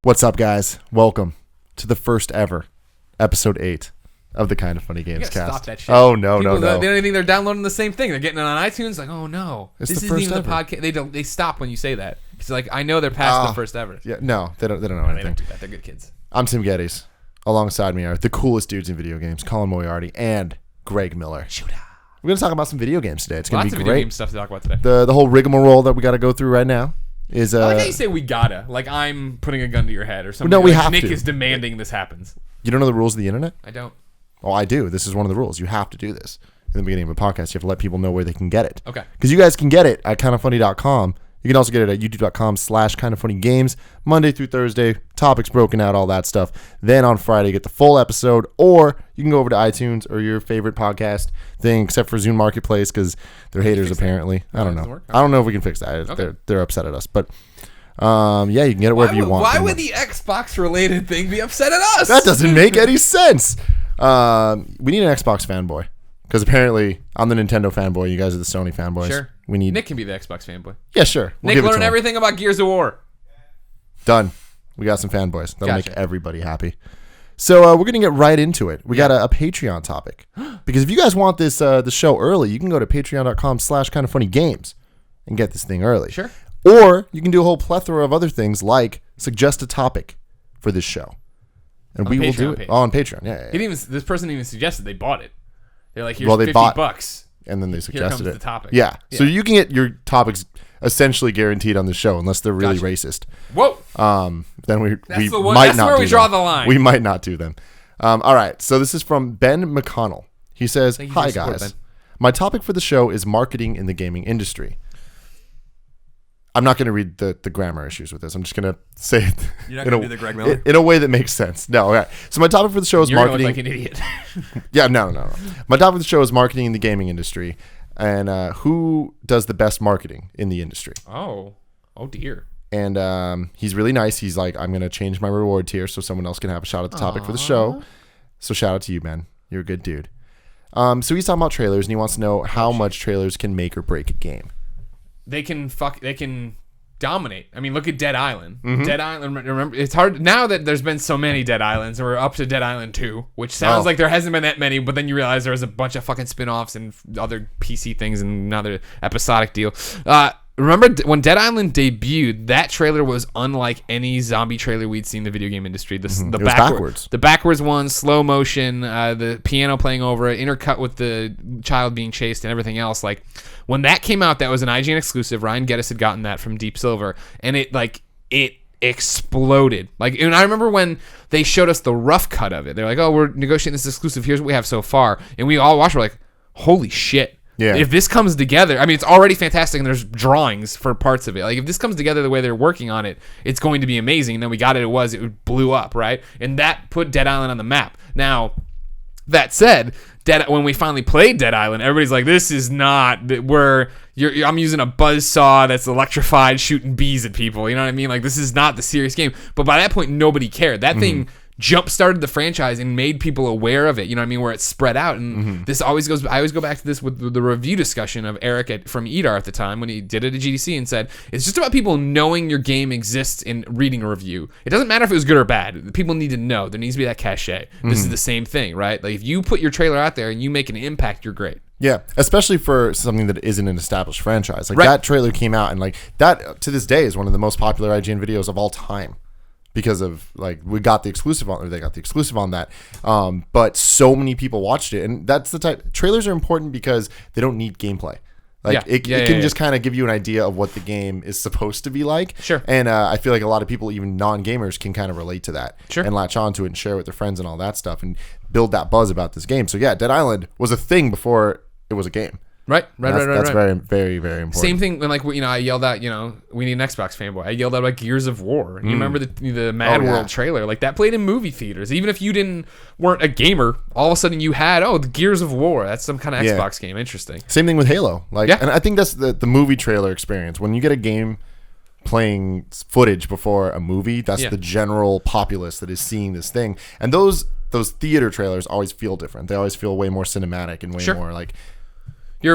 What's up, guys? Welcome to the first ever episode 8 of the Kind of Funny Gamescast. Stop that shit. Oh no, People, no. They don't even think they're downloading the same thing. They're getting it on iTunes. Like, oh no, It's this the isn't first even ever. the podcast. They stop when you say that. It's like I know they're past the first ever. Yeah, no, they don't know They anything. don't do that. They're good kids. I'm Tim Gettys. Alongside me are the coolest dudes in video games, Colin Moriarty and Greg Miller. We're going to talk about some video games today. It's going Lots to of be video game great. stuff to talk about today. The whole rigmarole that we got to go through right now is I like how you say we gotta. Like I'm putting a gun to your head or something. No, we like have Nick to. is demanding this happens. You don't know the rules of the internet? I don't. Oh, I do. This is one of the rules. You have to do this. In the beginning of a podcast, you have to let people know where they can get it. Okay. Because you guys can get it at kindoffunny.com. You can also get it at youtube.com/kindoffunnygames. Monday through Thursday, topics broken out, all that stuff. Then on Friday, you get the full episode. Or you can go over to iTunes or your favorite podcast thing, except for Zune Marketplace, because they're haters apparently. I don't know. I don't know if we can fix that. Okay. They're upset at us. But yeah, you can get it wherever you want. Why would the Xbox related thing be upset at us? That doesn't make any sense. We need an Xbox fanboy. Because apparently I'm the Nintendo fanboy. You guys are the Sony fanboys. Sure. We need Nick can be the Xbox fanboy. Yeah, sure. We'll Nick give it to learned him. everything about Gears of War. Done. We got some fanboys. That'll Gotcha. make everybody happy. So we're going to get right into it. We got a Patreon topic. Because if you guys want this the show early, you can go to patreon.com/kindoffunnygames and get this thing early. Sure. Or you can do a whole plethora of other things like suggest a topic for this show. And we will do Patreon it. page. Oh, on Patreon. Yeah. This person even suggested they bought it. They're like, here's Well, they bought- $50. And then they suggested comes it. the topic. Yeah. So you can get your topics essentially guaranteed on the show unless they're really Gotcha. racist. Whoa. Then we That's the one- might that's not where do we draw them. the line. We might not do them. All right. So this is from Ben McConnell. He says, Thank you for "Hi your support, guys. Ben. My topic for the show is marketing in the gaming industry." I'm not going to read the grammar issues with this. I'm just going to say it You're not going to do the Greg Miller? in a way that makes sense. No. Okay. So my topic for the show is You're going to marketing. look like an idiot. Yeah, no. My topic for the show is marketing in the gaming industry, and who does the best marketing in the industry. Oh dear. And he's really nice. He's like, I'm going to change my reward tier so someone else can have a shot at the topic for the show. So shout out to you, man. You're a good dude. So he's talking about trailers, and he wants to know how much trailers can make or break a game. They can dominate. I mean, look at Dead Island. Mm-hmm. Dead Island, remember, it's hard now that there's been so many Dead Islands, and we're up to Dead Island 2, which sounds Oh. like there hasn't been that many, but then you realize there's a bunch of fucking spin-offs and other PC things and another episodic deal. Remember when Dead Island debuted, that trailer was unlike any zombie trailer we'd seen in the video game industry. The It was backwards. The backwards one, slow motion, the piano playing over it, intercut with the child being chased and everything else. Like when that came out, that was an IGN exclusive. Ryan Gettys had gotten that from Deep Silver, and it exploded. Like, and I remember when they showed us the rough cut of it. They're like, "Oh, we're negotiating this exclusive. Here's what we have so far," and we all watched. We're like, "Holy shit!" Yeah. If this comes together, I mean, it's already fantastic, and there's drawings for parts of it. Like, if this comes together the way they're working on it, it's going to be amazing. And then we got it. It blew up, right? And that put Dead Island on the map. Now, that said, when we finally played Dead Island, everybody's like, "This is not I'm using a buzzsaw that's electrified, shooting bees at people." You know what I mean? Like, this is not the serious game. But by that point, nobody cared. That thing jump-started the franchise and made people aware of it. You know what I mean? Where it's spread out. And this always goes. I always go back to this with the review discussion of Eric from EDAR at the time when he did it at GDC and said, it's just about people knowing your game exists and reading a review. It doesn't matter if it was good or bad. People need to know. There needs to be that cachet. This is the same thing, right? Like, if you put your trailer out there and you make an impact, you're great. Yeah, especially for something that isn't an established franchise. Like, Right. that trailer came out, and like that to this day is one of the most popular IGN videos of all time. Because of, like, they got the exclusive on that. But so many people watched it. And that's the type. Trailers are important because they don't need gameplay. Like, it can just kind of give you an idea of what the game is supposed to be like. Sure. And I feel like a lot of people, even non-gamers, can kind of relate to that. Sure. And latch onto it and share with their friends and all that stuff and build that buzz about this game. So, yeah, Dead Island was a thing before it was a game. Right. That's very, very, very important. Same thing when, like, I yelled out, we need an Xbox fanboy. I yelled out about Gears of War. And you remember the Mad World trailer? Like, that played in movie theaters. Even if you weren't a gamer, all of a sudden you had, the Gears of War. That's some kind of Xbox game. Interesting. Same thing with Halo. Like, Yeah. and I think that's the movie trailer experience. When you get a game playing footage before a movie, that's the general populace that is seeing this thing. And those theater trailers always feel different. They always feel way more cinematic and way more like You're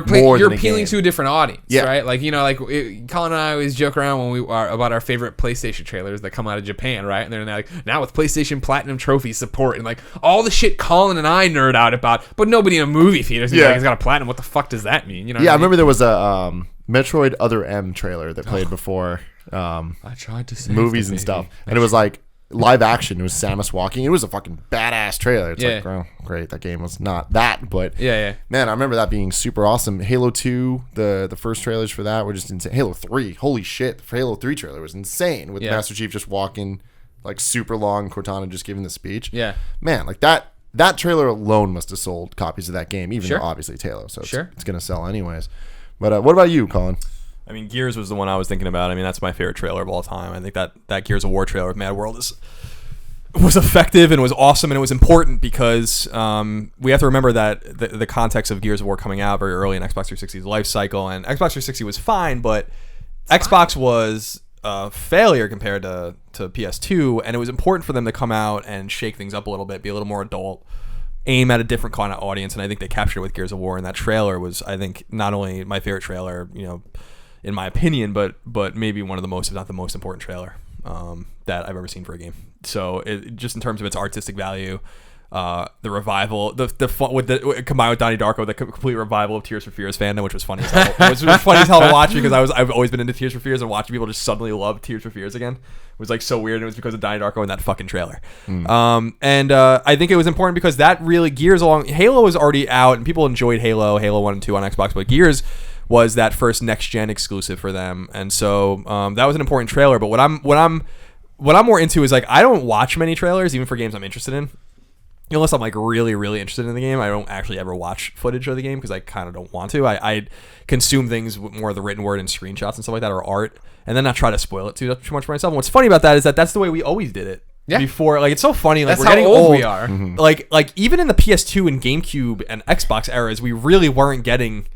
appealing to a different audience, right? Like, like Colin and I always joke around when we are about our favorite PlayStation trailers that come out of Japan, right? And they're like, now with PlayStation Platinum Trophy support and like all the shit Colin and I nerd out about, but nobody in a movie theater is like, it's got a platinum. What the fuck does that mean? I remember there was a Metroid Other M trailer that played before I tried to say movies and stuff, and it was like live action. It was Samus walking. It was a fucking badass trailer. It's like, oh, great, that game was not that, but man, I remember that being super awesome. Halo 2, the first trailers for that were just insane. Halo 3, holy shit, the Halo 3 trailer was insane with Master Chief just walking like super long, Cortana just giving the speech. Man, like that trailer alone must have sold copies of that game, even though obviously it's Halo, so it's gonna sell anyways. But what about you, Colin? I mean, Gears was the one I was thinking about. I mean, that's my favorite trailer of all time. I think that Gears of War trailer with Mad World was effective and was awesome, and it was important because we have to remember that the context of Gears of War coming out very early in Xbox 360's life cycle, and Xbox 360 was fine, but Xbox was a failure compared to PS2, and it was important for them to come out and shake things up a little bit, be a little more adult, aim at a different kind of audience, and I think they captured it with Gears of War, and that trailer was, I think, not only my favorite trailer, in my opinion, but maybe one of the most, if not the most important trailer that I've ever seen for a game. So just in terms of its artistic value, the revival, the fun combined with Donnie Darko, the complete revival of Tears for Fears fandom, which was funny as hell. It was funny as hell to watch because I've always been into Tears for Fears, and watching people just suddenly love Tears for Fears again was like so weird. And it was because of Donnie Darko and that fucking trailer. I think it was important because that really Gears along. Halo was already out, and people enjoyed Halo 1 and 2 on Xbox, but Gears was that first next gen exclusive for them, and so that was an important trailer. But what I'm more into is like I don't watch many trailers, even for games I'm interested in. Unless I'm like really, really interested in the game, I don't actually ever watch footage of the game because I kind of don't want to. I consume things with more of the written word and screenshots and stuff like that, or art, and then not try to spoil it too much for myself. And what's funny about that is that that's the way we always did it. Before, like, it's so funny. Like, that's we're getting how old old. We are. Mm-hmm. Like even in the PS2 and GameCube and Xbox eras, we really weren't getting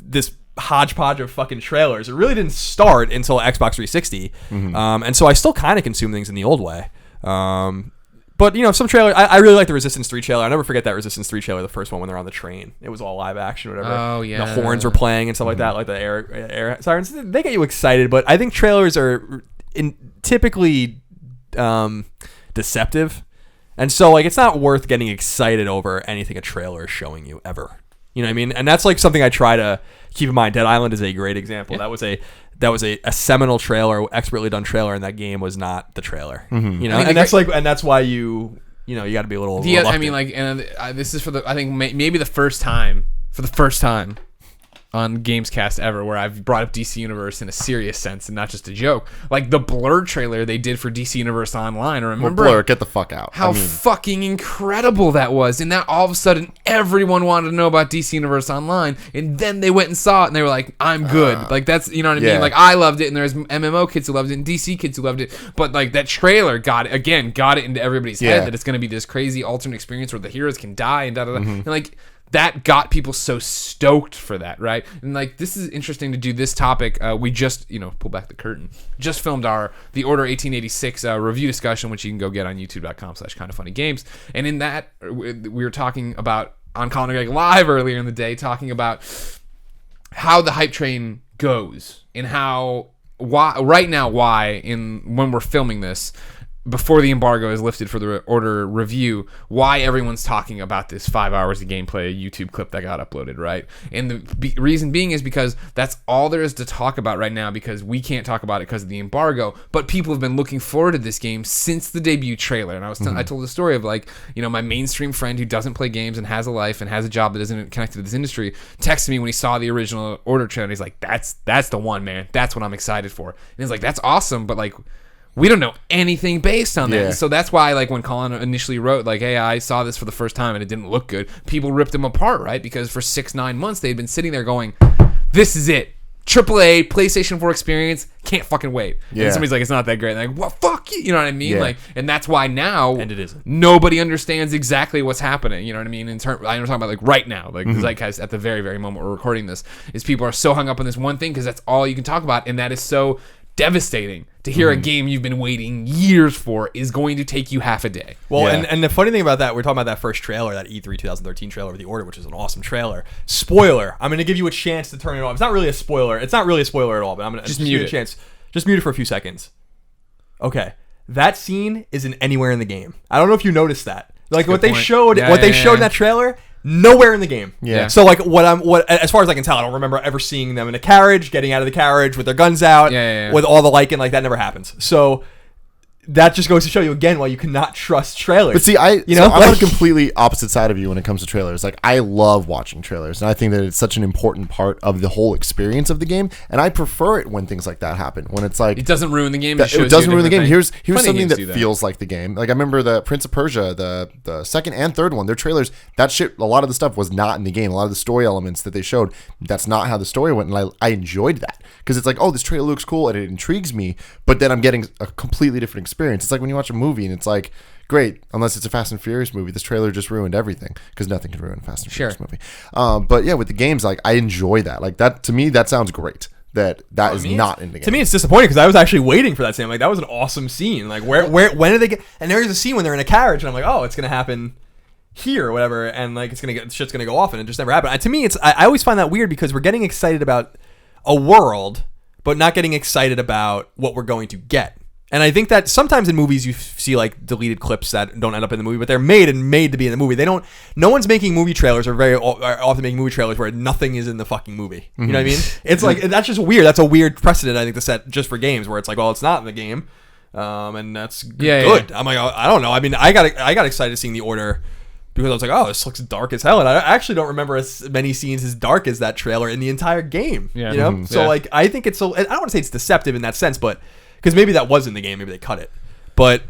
this hodgepodge of fucking trailers. It really didn't start until Xbox 360, and so I still kind of consume things in the old way. But some trailer, I really like the Resistance 3 trailer. I'll never forget that Resistance 3 trailer, the first one when they're on the train. It was all live action or whatever. Oh yeah, the horns were playing and stuff like that, like the air sirens. They get you excited, but I think trailers are typically deceptive, and so like it's not worth getting excited over anything a trailer is showing you ever. You know what I mean? And that's like something I try to keep in mind. Dead Island is a great example. Yeah. That was a seminal trailer, expertly done trailer, and that game was not the trailer. And that's why you got to be a little. Reluctant. I mean, like, and this is I think maybe the first time on Gamescast ever where I've brought up DC Universe in a serious sense and not just a joke. Like the Blur trailer they did for DC Universe Online. Remember? Blur, get the fuck out. How fucking incredible that was. And now all of a sudden everyone wanted to know about DC Universe Online, and then they went and saw it and they were like, I'm good. Like that's, you know what I mean? Like I loved it, and there's MMO kids who loved it and DC kids who loved it. But like that trailer got it into everybody's head that it's going to be this crazy alternate experience where the heroes can die and da-da-da. And like that got people so stoked for that, right? And like this is interesting to do this topic. We just, pull back the curtain. Just filmed the Order 1886 review discussion, which you can go get on youtube.com/kindoffunnygames. And in that, we were talking about on Colin and Greg Live earlier in the day, talking about how the hype train goes and why when we're filming this, before the embargo is lifted for the Order review, why everyone's talking about this 5 hours of gameplay YouTube clip that got uploaded, right? And the reason being is because that's all there is to talk about right now, because we can't talk about it because of the embargo, but people have been looking forward to this game since the debut trailer. And I told the story of like, my mainstream friend who doesn't play games and has a life and has a job that isn't connected to this industry texted me when he saw the original Order trailer. He's like, that's the one, man. That's what I'm excited for. And he's like, that's awesome, but like, we don't know anything based on that. Yeah. So that's why, like, when Colin initially wrote, like, hey, I saw this for the first time and it didn't look good, people ripped him apart, right? Because for 6-9 months, they'd been sitting there going, this is it. AAA, PlayStation 4 experience, can't fucking wait. Yeah. And somebody's like, it's not that great. And like, what, fuck you? You know what I mean? Yeah. Like, and that's why now, and it isn't. Nobody understands exactly what's happening. You know what I mean? I'm talking about like right now, like the zeitgeist at the very, very moment we're recording this, is people are so hung up on this one thing because that's all you can talk about, and that is so devastating to hear a game you've been waiting years for is going to take you half a day. Well, Yeah. and the funny thing about that, we're talking about that first trailer, that E3 2013 trailer with The Order, which is an awesome trailer. Spoiler. I'm going to give you a chance to turn it off. It's not really a spoiler. It's not really a spoiler at all, but I'm going to Just give mute you a it. chance. Just mute it for a few seconds. Okay. That scene isn't anywhere in the game. I don't know if you noticed that. Like what they point. showed, Yeah, what they yeah, showed in yeah. that trailer, nowhere in the game. Yeah. So like what as far as I can tell, I don't remember ever seeing them in a carriage, getting out of the carriage with their guns out, Yeah. with all the liking, like that never happens. So that just goes to show you again why you cannot trust trailers. But see, I'm like- on a completely opposite side of you when it comes to trailers. Like, I love watching trailers, and I think that it's such an important part of the whole experience of the game. And I prefer it when things like that happen. When it's like It doesn't ruin the game. it shows doesn't you a ruin the game. different thing. Here's Plenty of something games that do feels like the game. Like, I remember the Prince of Persia, the second and third one. Their trailers, that shit. A lot of the stuff was not in the game. A lot of the story elements that they showed, that's not how the story went. And I enjoyed that because it's like, oh, this trailer looks cool and it intrigues me. But then I'm getting a completely different experience. It's like when you watch a movie and it's like, great, unless it's a Fast and Furious movie, this trailer just ruined everything because nothing can ruin a Fast and Furious movie. But yeah, with the games, like, I enjoy that. Like, that to me, that sounds great. That is not in the game. To me, it's disappointing because I was actually waiting for that scene. Like that was an awesome scene. Like when did they get? And there's a scene when they're in a carriage, and I'm like, oh, it's gonna happen here or whatever, and like shit's gonna go off, and it just never happened. To me, I always find that weird because we're getting excited about a world, but not getting excited about what we're going to get. And I think that sometimes in movies you see like deleted clips that don't end up in the movie, but they're made to be in the movie. No one's making movie trailers or are often making movie trailers where nothing is in the fucking movie. You know what I mean? It's like, that's just weird. That's a weird precedent, I think, to set just for games where it's like, well, it's not in the game. And that's good. Yeah. I'm like, I don't know. I mean, I got excited seeing The Order because I was like, oh, this looks dark as hell. And I actually don't remember as many scenes as dark as that trailer in the entire game. Yeah. You know? Mhm. So Yeah. like, I think it's so, I don't want to say it's deceptive in that sense, but because maybe that was in the game, maybe they cut it, but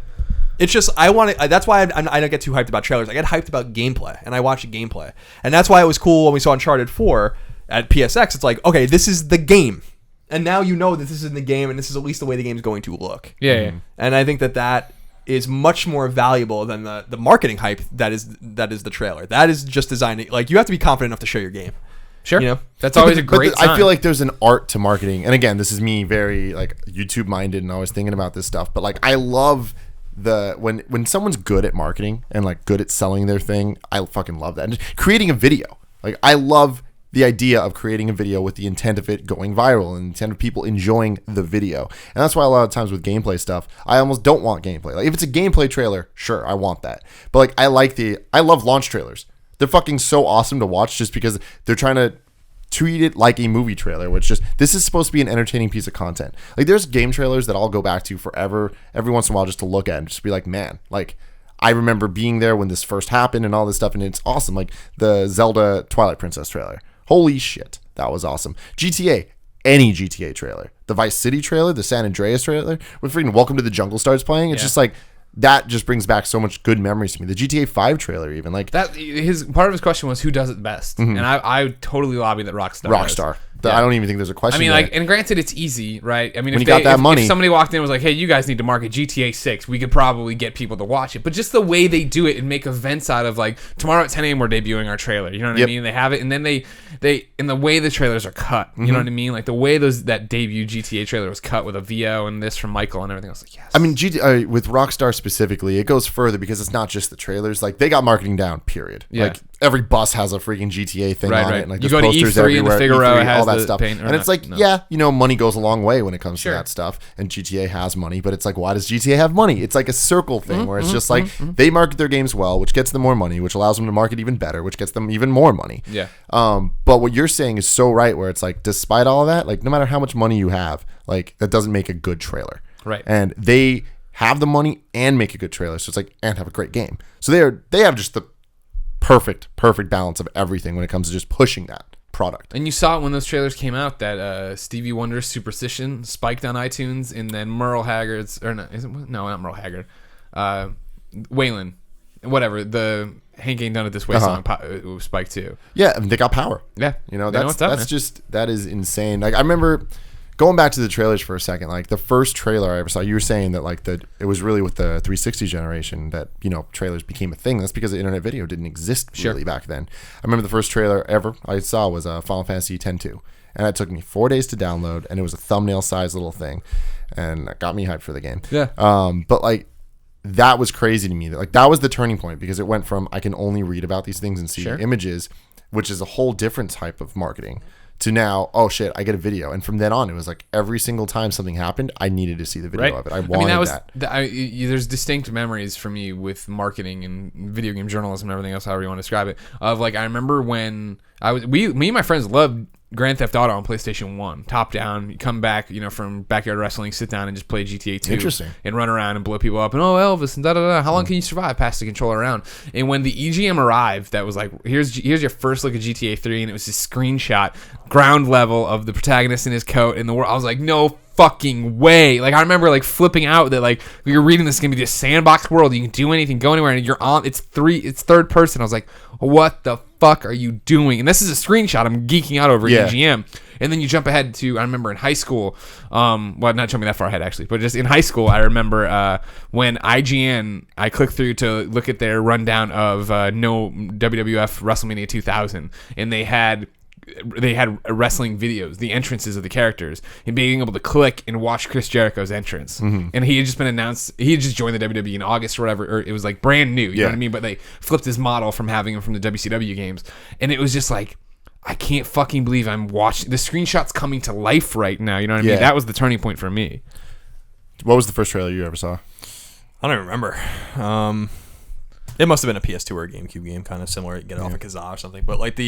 it's just that's why I don't get too hyped about trailers. I get hyped about gameplay, and I watch the gameplay, and that's why it was cool when we saw Uncharted 4 at PSX. It's like, okay, this is the game, and now you know that this is in the game, and this is at least the way the game's going to look. Yeah. And I think that is much more valuable than the marketing hype that is the trailer. That is just designed like you have to be confident enough to show your game. Sure. You know? That's always a great sign. I feel like there's an art to marketing. And again, this is me very like YouTube minded and always thinking about this stuff. But like, I love when someone's good at marketing and like good at selling their thing, I fucking love that. And just creating a video. Like, I love the idea of creating a video with the intent of it going viral and the intent of people enjoying the video. And that's why a lot of times with gameplay stuff, I almost don't want gameplay. Like, if it's a gameplay trailer, sure, I want that. But like, I love launch trailers. They're fucking so awesome to watch just because they're trying to treat it like a movie trailer, which just, this is supposed to be an entertaining piece of content. Like, there's game trailers that I'll go back to forever, every once in a while, just to look at and just be like, man, like, I remember being there when this first happened and all this stuff, and it's awesome. Like the Zelda Twilight Princess trailer. Holy shit, that was awesome. GTA, any GTA trailer. The Vice City trailer, the San Andreas trailer, with freaking Welcome to the Jungle starts playing. It's just like, that just brings back so much good memories to me. The GTA 5 trailer, even like that. Part of his question was who does it best, and I totally lobby that Rockstar. Rockstar. I don't even think there's a question. I mean, there. like, and granted, it's easy, right? I mean, When you got that money. if somebody walked in and was like, "Hey, you guys need to market GTA 6," we could probably get people to watch it. But just the way they do it and make events out of, like, tomorrow at 10 a.m. we're debuting our trailer. You know what I mean? They have it, and then they in the way the trailers are cut. You know what I mean? Like the way that debut GTA trailer was cut with a VO and this from Michael and everything. I was like, yes. I mean, with Rockstar specifically, it goes further because it's not just the trailers. Like, they got marketing down, period. Yeah. Like, every bus has a freaking GTA thing on it. And, like, You there's go to posters E3 and the everywhere, Figaro E3, has all that the stuff. paint, or and it's not, like, no. yeah, money goes a long way when it comes Sure. to that stuff. And GTA has money, but it's like, why does GTA have money? It's like a circle thing where it's just like, they market their games well, which gets them more money, which allows them to market even better, which gets them even more money. Yeah. But what you're saying is so right, where it's like, despite all of that, like, no matter how much money you have, like, that doesn't make a good trailer. Right. And they have the money and make a good trailer, so it's like, and have a great game. So they have just the perfect balance of everything when it comes to just pushing that product. And you saw it when those trailers came out that Stevie Wonder's Superstition spiked on iTunes, and then Merle Haggard's, or no, no, not Merle Haggard, Waylon, whatever, the Hank Ain't Done It This Way song spiked too. Yeah, I mean, they got power. Yeah, You know, they know that's what's up, man. that is insane. Like, I remember going back to the trailers for a second, like the first trailer I ever saw, you were saying that like it was really with the 360 generation that, you know, trailers became a thing. That's because the internet video didn't exist really back then. I remember the first trailer ever I saw was Final Fantasy X-2. And it took me 4 days to download, and it was a thumbnail sized little thing. And that got me hyped for the game. Yeah. But like, that was crazy to me. Like, that was the turning point, because it went from I can only read about these things and see images, which is a whole different type of marketing, to now, oh shit, I get a video. And from then on, it was like every single time something happened, I needed to see the video of it. I wanted that. There's distinct memories for me with marketing and video game journalism and everything else, however you want to describe it. Of like, I remember when me and my friends loved Grand Theft Auto on PlayStation 1, top down. You come back, you know, from backyard wrestling, sit down and just play GTA 2. Interesting. And run around and blow people up and Elvis and da-da-da. How long can you survive? Pass the controller around. And when the EGM arrived, that was like, here's your first look at GTA 3, and it was this screenshot, ground level of the protagonist in his coat in the world. I was like, no fucking way. Like, I remember like flipping out that like you're reading this is gonna be this sandbox world, you can do anything, go anywhere, and you're on it's third person. I was like, what the fuck are you doing? And this is a screenshot. I'm geeking out over EGM. And then you jump ahead to, I remember in high school, well, not jumping that far ahead actually, but just in high school, I remember when IGN, I clicked through to look at their rundown of no WWF WrestleMania 2000, and they had wrestling videos, the entrances of the characters, and being able to click and watch Chris Jericho's entrance. And he had just been announced, he had just joined the WWE in August or whatever, or it was like brand new, you know what I mean? But they flipped his model from having him from the WCW games. And it was just like, I can't fucking believe I'm watching, the screenshot's coming to life right now, you know what I mean? That was the turning point for me. What was the first trailer you ever saw? I don't even remember. It must have been a PS2 or a GameCube game, kind of similar. You get it off a Kazaa or something. But like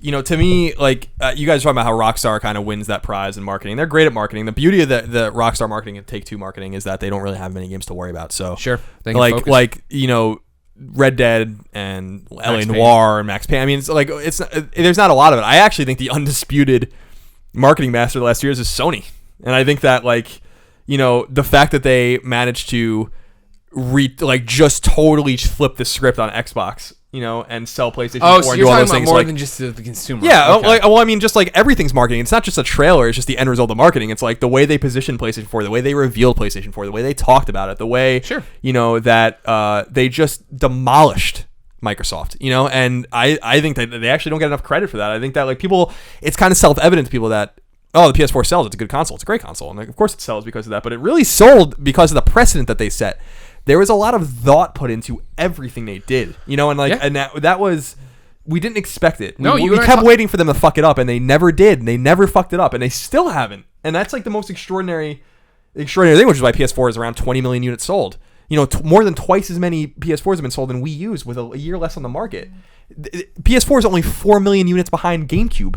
you know, to me, like you guys are talking about how Rockstar kind of wins that prize in marketing. They're great at marketing. The beauty of the Rockstar marketing and Take-Two marketing is that they don't really have many games to worry about. So they can focus. Like you know, Red Dead and LA Noire and Max Payne. I mean, it's like there's not a lot of it. I actually think the undisputed marketing master the last 2 years is Sony, and I think that like you know the fact that they managed to just totally flip the script on Xbox. You know, and sell PlayStation 4 and so do you're all talking those about things. more like, than just the consumer. Yeah, okay. well, I mean, just like everything's marketing. It's not just a trailer. It's just the end result of marketing. It's like the way they positioned PlayStation 4, the way they revealed PlayStation 4, the way they talked about it, the way, you know, that they just demolished Microsoft, you know, and I think that they actually don't get enough credit for that. I think that like people, it's kind of self-evident to people that, oh, the PS4 sells. It's a good console. It's a great console. And like, of course it sells because of that, but it really sold because of the precedent that they set. There was a lot of thought put into everything they did, you know, and like, and that was, we didn't expect it. We kept waiting for them to fuck it up, and they never did. And they never fucked it up, and they still haven't. And that's like the most extraordinary thing, which is why PS4 is around 20 million units sold. You know, more than twice as many PS4s have been sold than Wii U's with a year less on the market. PS4 is only 4 million units behind GameCube. You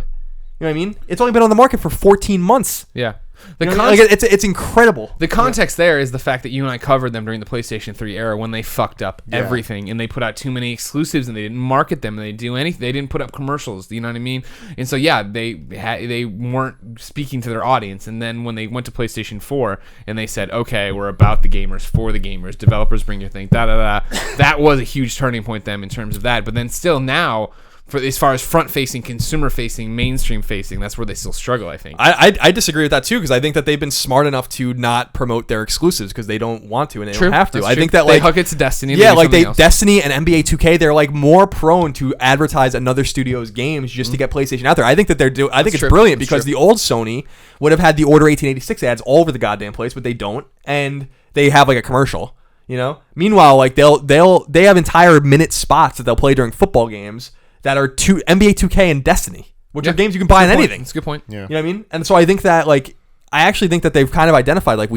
know what I mean? It's only been on the market for 14 months. Yeah. It's incredible. The context there is the fact that you and I covered them during the PlayStation 3 era when they fucked up everything and they put out too many exclusives and they didn't market them and they do anything. They didn't put up commercials. You know what I mean? And so they weren't speaking to their audience. And then when they went to PlayStation 4 and they said, okay, we're about the gamers, for the gamers, developers bring your thing, that was a huge turning point them in terms of that. But then still now, for as far as front-facing, consumer-facing, mainstream-facing, that's where they still struggle, I think. I disagree with that, too, because I think that they've been smart enough to not promote their exclusives because they don't want to and they don't have to. I think that they hook it to Destiny. Yeah, like Destiny and NBA 2K, they're like more prone to advertise another studio's games just to get PlayStation out there. I think that I think it's brilliant because the old Sony would have had the Order 1886 ads all over the goddamn place, but they don't, and they have like a commercial, you know? Meanwhile, like they have entire minute spots that they'll play during football games that are NBA 2K and Destiny, which are games you can buy on anything. That's a good point. Yeah. You know what I mean? And so I think that, like, I actually think that they've kind of identified, like,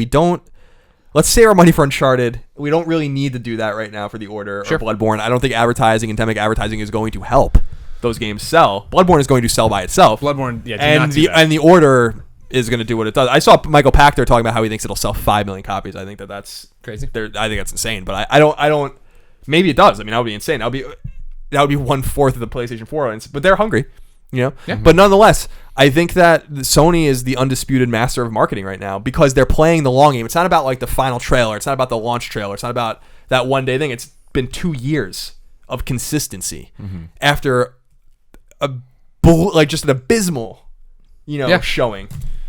let's save our money for Uncharted. We don't really need to do that right now for The Order or Bloodborne. I don't think endemic advertising is going to help those games sell. Bloodborne is going to sell by itself. Bloodborne, and The Order is going to do what it does. I saw Michael Pachter talking about how he thinks it'll sell 5 million copies. I think that's crazy. I think that's insane, but I don't. Maybe it does. I mean, that would be insane. That would be 1/4 of the PlayStation 4 audience, but they're hungry, you know? Yeah. But nonetheless, I think that Sony is the undisputed master of marketing right now because they're playing the long game. It's not about like the final trailer. It's not about the launch trailer. It's not about that one day thing. It's been 2 years of consistency after just an abysmal, showing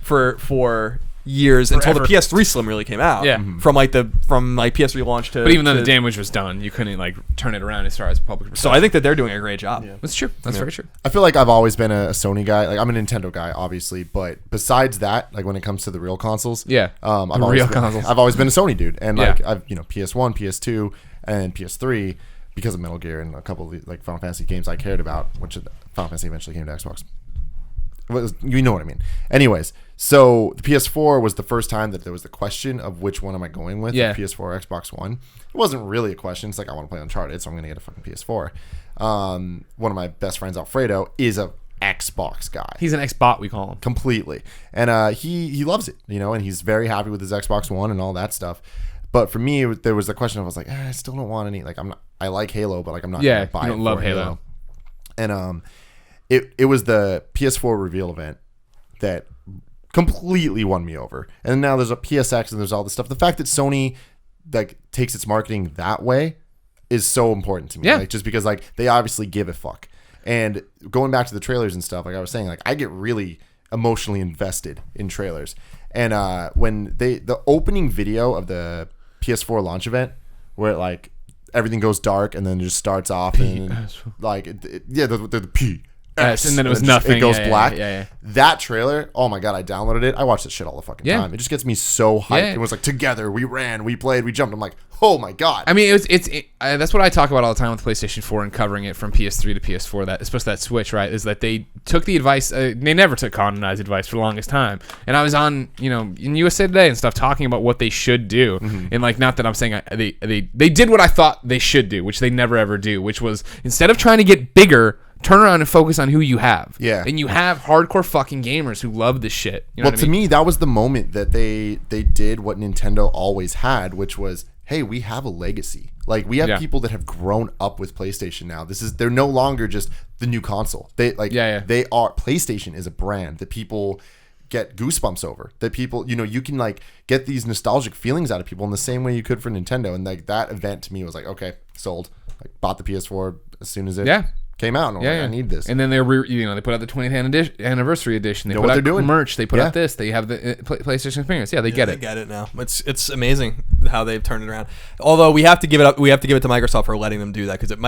for years until the Forever. PS3 Slim really came out. Yeah. From PS3 launch to. But even then, to, the damage was done. You couldn't like turn it around as far as public. So I think that they're doing a great job. That's true. That's very true. I feel like I've always been a Sony guy. Like I'm a Nintendo guy, obviously, but besides that, like when it comes to the real consoles, I've always been a Sony dude, and like I've PS1, PS2, and PS3 because of Metal Gear and a couple of like Final Fantasy games I cared about, which Final Fantasy eventually came to Xbox. You know what I mean. Anyways, so the PS4 was the first time that there was the question of which one am I going with, PS4 or Xbox One. It wasn't really a question. It's like I want to play Uncharted, so I'm going to get a fucking PS4. One of my best friends, Alfredo, is a Xbox guy. He's an Xbot, we call him. Completely. And he loves it, and he's very happy with his Xbox One and all that stuff. But for me, there was the question of I was like, I still don't want any. Like I like Halo, but like I'm not going to buy it. You don't love Halo. And it was the PS4 reveal event that completely won me over. And now there's a PSX and there's all this stuff. The fact that Sony like takes its marketing that way is so important to me. Like just because like they obviously give a fuck. And going back to the trailers and stuff, like I was saying, like I get really emotionally invested in trailers. And when the opening video of the PS4 launch event where like everything goes dark and then it just starts off and like the P. And then it was nothing. It goes black. Yeah. That trailer, oh my god, I downloaded it. I watched that shit all the fucking time. It just gets me so hyped. It was like together, we ran, we played, we jumped. I'm like, oh my god. I mean, that's what I talk about all the time with PlayStation 4 and covering it from PS3 to PS4. That especially that switch, right? Is that they took the advice. They never took Connor's advice for the longest time. And I was on, in USA Today and stuff talking about what they should do. And like, not that I'm saying they did what I thought they should do, which they never ever do, which was instead of trying to get bigger, turn around and focus on who you have. Yeah. And you have hardcore fucking gamers who love this shit. You know to me, that was the moment that they did what Nintendo always had, which was, hey, we have a legacy. Like we have people that have grown up with PlayStation now. They're no longer just the new console. They are PlayStation is a brand that people get goosebumps over. That people, you can like get these nostalgic feelings out of people in the same way you could for Nintendo. And like that event to me was like, okay, sold. Like bought the PS4 as soon as it came out, and I'm like, I need this. And then they put out the 20th anniversary edition. They put what out they're doing. merch. They put out this. They have the PlayStation experience. They get it. They get it now. It's amazing how they've turned it around. Although we have to give it up. We have to give it to Microsoft for letting them do that because it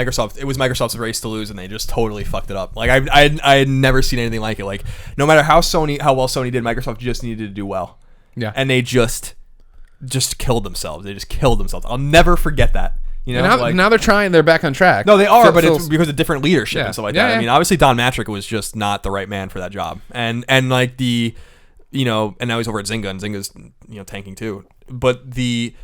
was Microsoft's race to lose, and they just totally fucked it up. Like I had never seen anything like it. Like no matter how well Sony did, Microsoft just needed to do well. Yeah. And they just killed themselves. They just killed themselves. I'll never forget that. Now they're trying. They're back on track. No, they are, but it's because of different leadership and stuff like that. Yeah. I mean, obviously Don Matrick was just not the right man for that job, and like and now he's over at Zynga, and Zynga's tanking too. But the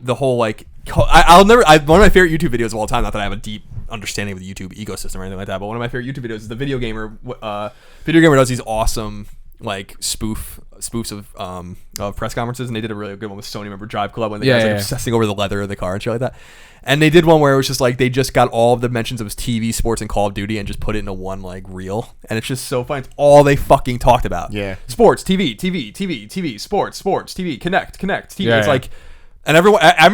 whole like one of my favorite YouTube videos of all time. Not that I have a deep understanding of the YouTube ecosystem or anything like that, but one of my favorite YouTube videos is the Video Gamer. Video Gamer does these awesome like spoofs of press conferences, and they did a really good one with Sony. Remember Drive Club when they guys obsessing over the leather of the car and shit like that. And they did one where it was just like they just got all of the mentions of TV, sports, and Call of Duty and just put it into one like reel, and it's just so fun. It's all they fucking talked about. Yeah, sports, TV, sports, TV, connect, TV. It's like, and everyone. I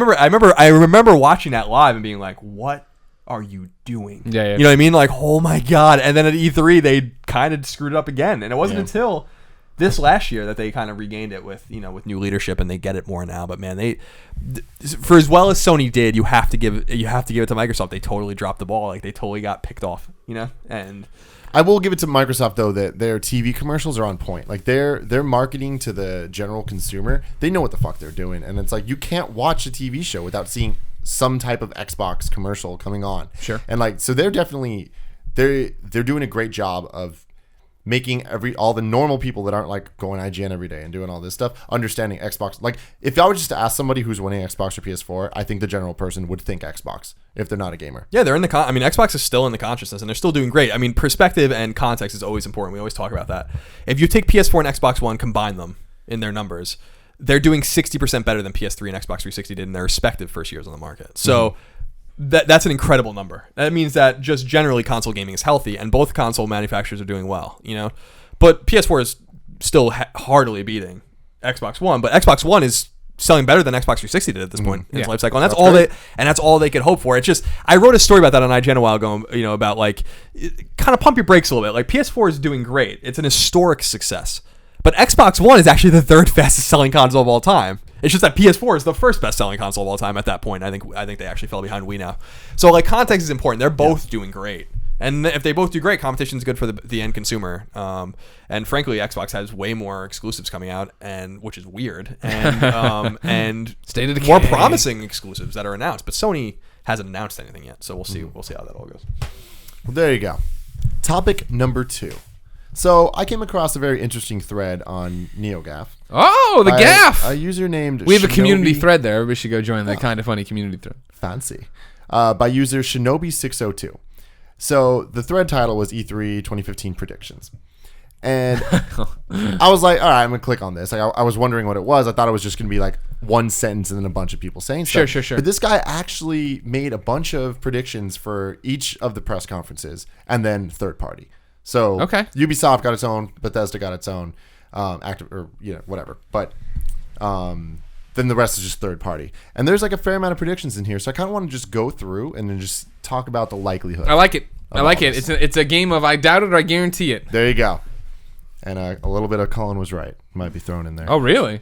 remember watching that live and being like, what are you doing? You know what I mean? Like, oh my god. And then at E3 they kind of screwed it up again, and it wasn't until this last year that they kind of regained it with new leadership, and they get it more now. But man, for as well as Sony did, you have to give it to Microsoft. They totally dropped the ball. Like they totally got picked off, and I will give it to Microsoft though that their TV commercials are on point. Like their marketing to the general consumer, they know what the fuck they're doing, and it's like you can't watch a TV show without seeing some type of Xbox commercial coming on. Sure. And like so they're definitely they're doing a great job of making all the normal people that aren't like going IGN every day and doing all this stuff understanding Xbox. Like if I were just to ask somebody who's winning Xbox or PS4, I think the general person would think Xbox if they're not a gamer. Yeah, they're in the Xbox is still in the consciousness, and they're still doing great. I mean, perspective and context is always important. We always talk about that. If you take PS4 and Xbox One, combine them in their numbers, they're doing 60% better than PS3 and Xbox 360 did in their respective first years on the market. So that's an incredible number. That means that just generally console gaming is healthy, and both console manufacturers are doing well, But PS4 is still hardly beating Xbox One, but Xbox One is selling better than Xbox 360 did at this point in its life cycle, and that's all they could hope for. It's just I wrote a story about that on IGN a while ago, about like kind of pump your brakes a little bit. Like PS4 is doing great; it's an historic success. But Xbox One is actually the third fastest selling console of all time. It's just that PS4 is the first best selling console of all time at that point. I think they actually fell behind Wii now. So like context is important. They're both doing great. And if they both do great, competition is good for the end consumer. And frankly, Xbox has way more exclusives coming out, and which is weird. And State of Decay. more promising exclusives that are announced. But Sony hasn't announced anything yet, so we'll see. We'll see how that all goes. Well, there you go. Topic number 2. So I came across a very interesting thread on NeoGAF. Oh, the GAF. A user named We have a community Shinobi- thread there. Everybody should go join that kind of funny community thread. Fancy. By user Shinobi602. So the thread title was E3 2015 predictions. And I was like, all right, I'm going to click on this. Like, I was wondering what it was. I thought it was just going to be like one sentence and then a bunch of people saying stuff. Sure. But this guy actually made a bunch of predictions for each of the press conferences and then third party. So Ubisoft got its own, Bethesda got its own, whatever. But then the rest is just third party. And there's like a fair amount of predictions in here. So I kind of want to just go through and then just talk about the likelihood. I like it. It's a game of I doubt it or I guarantee it. There you go. And a little bit of Colin was right. Might be thrown in there. Oh, really?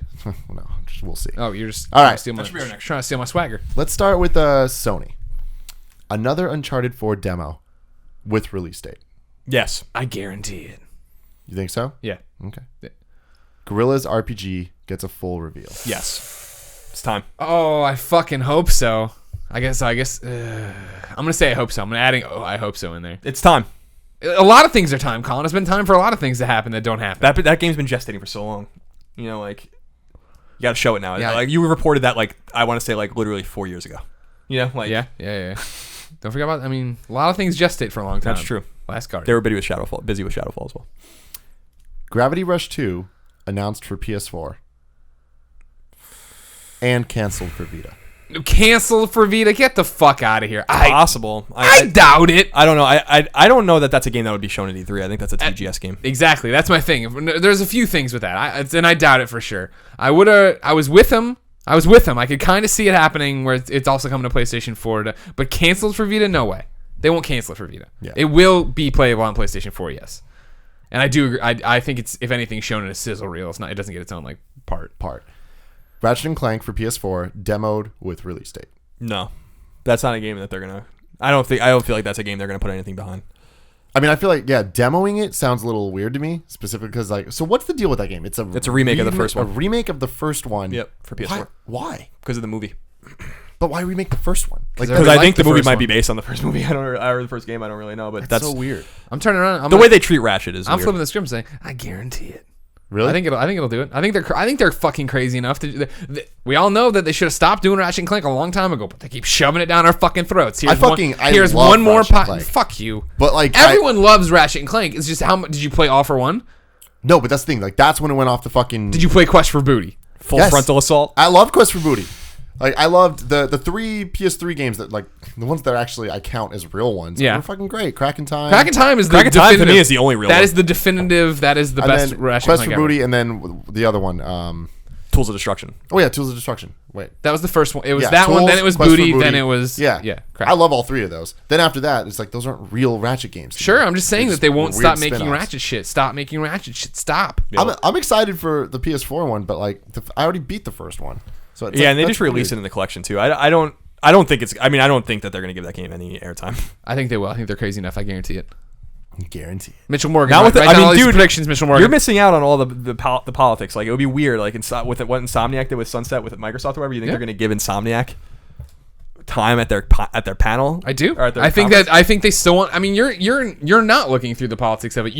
No, we'll see. Oh, you're just all right. trying to steal my swagger. Let's start with Sony. Another Uncharted 4 demo with release date. Yes. I guarantee it. You think so? Yeah. Okay. Guerrilla's RPG gets a full reveal. Yes. It's time. Oh, I fucking hope so. I guess. I'm gonna say I hope so. I'm adding I hope so in there. It's time. A lot of things are time, Colin. It's been time for a lot of things to happen that don't happen. That game's been gestating for so long. You know, like, you got to show it now. Yeah. Like, you reported that, like, I want to say, like, literally 4 years ago. You know, like, Yeah. Don't forget about. a lot of things gestate for a long time. That's true. Last card. They were busy with Shadowfall as well. Gravity Rush 2 announced for PS4 and canceled for Vita. Canceled for Vita. Get the fuck out of here. Possible. I doubt it. I don't know. I don't know that that's a game that would be shown at E3. I think that's a TGS game. Exactly. That's my thing. There's a few things with that. And I doubt it for sure. I was with him. I could kind of see it happening where it's also coming to PlayStation 4. But canceled for Vita? No way. They won't cancel it for Vita. Yeah. It will be playable on PlayStation 4, yes. And I do agree. I think it's, if anything, shown in a sizzle reel. It doesn't get its own like part. Ratchet and Clank for PS4 demoed with release date. No, that's not a game that they're gonna. I don't feel like that's a game they're gonna put anything behind. I mean, I feel like demoing it sounds a little weird to me, specifically because like, so what's the deal with that game? It's a remake of the first one. A remake of the first one. Yep, for PS4. Why? Because of the movie. But why remake the first one? Like, Because I think the movie first might one. be based on the first movie. Or the first game. I don't really know, but that's so weird. I'm turning around. the way they treat Ratchet is. I'm weird. flipping the script and saying, I guarantee it. Really? I think it'll do it. I think they're fucking crazy enough to. We all know that they should have stopped doing Ratchet and Clank a long time ago, but they keep shoving it down our fucking throats. Here's love one more Ratchet and Clank. Fuck you. But like Everyone loves Ratchet and Clank. It's just how much did you play All for One? No, but that's the thing. Like that's when it went off the fucking. Did you play Quest for Booty? Full Yes. frontal assault. I love Quest for Booty. Like I loved the 3 PS3 games that like the ones that actually I count as real ones. Yeah. Were fucking great. Crack in Time. Crack in Time is the Crack in Time to definitive- me is the only real That one. is the definitive. That is the And best then Ratchet Quest and for Clank Booty, ever. and then the other one. Tools of Destruction. Oh yeah, Tools of Destruction. Wait. That was the first one. It was Yeah, that one. Tools, Then it was Quest for Booty. Booty. Then it was Yeah. Crack. I love all 3 of those. Then after that, it's like those aren't real Ratchet games. to Sure, me. I'm just saying They're that they won't weird stop making spin-offs. Ratchet shit. Stop making Ratchet shit. Stop. I'm excited for the PS4 one, but like I already beat the first one. So it's Yeah, like, and they that's just released it weird. in the collection too. I don't think it's. I mean, I don't think that they're gonna give that game any airtime. I think they will. I think they're crazy enough. I guarantee it. Guarantee. Mitchell Morgan. Not with right the- I down mean, all these dude, predictions. Mitchell Morgan. You're missing out on all the politics. Like it would be weird. Like with what Insomniac did with Sunset with Microsoft or whatever. You think they're gonna give Insomniac time at their panel? I do. Or at their I think conference? that. I think they still want. I mean, you're not looking through the politics of it.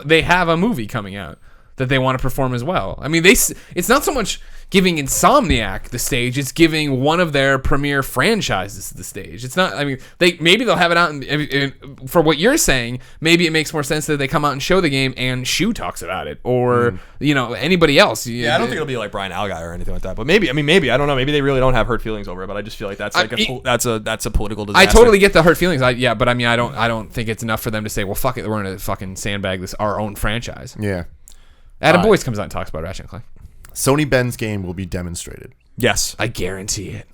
They have a movie coming out that they want to perform as well. I mean, it's not so much giving Insomniac the stage; it's giving one of their premier franchises the stage. It's not. I mean, maybe they'll have it out. For what you're saying, maybe it makes more sense that they come out and show the game, and Shu talks about it, or anybody else. Yeah, I don't think it'll be like Brian Alguy or anything like that. But maybe. I mean, maybe I don't know. Maybe they really don't have hurt feelings over it. But I just feel like that's like that's a political disaster. I totally get the hurt feelings. But I mean, I don't think it's enough for them to say, well, fuck it, we're gonna fucking sandbag this our own franchise. Yeah. Adam Boyce comes out and talks about Ratchet and Clank. Sony Ben's game will be demonstrated. Yes, I guarantee it.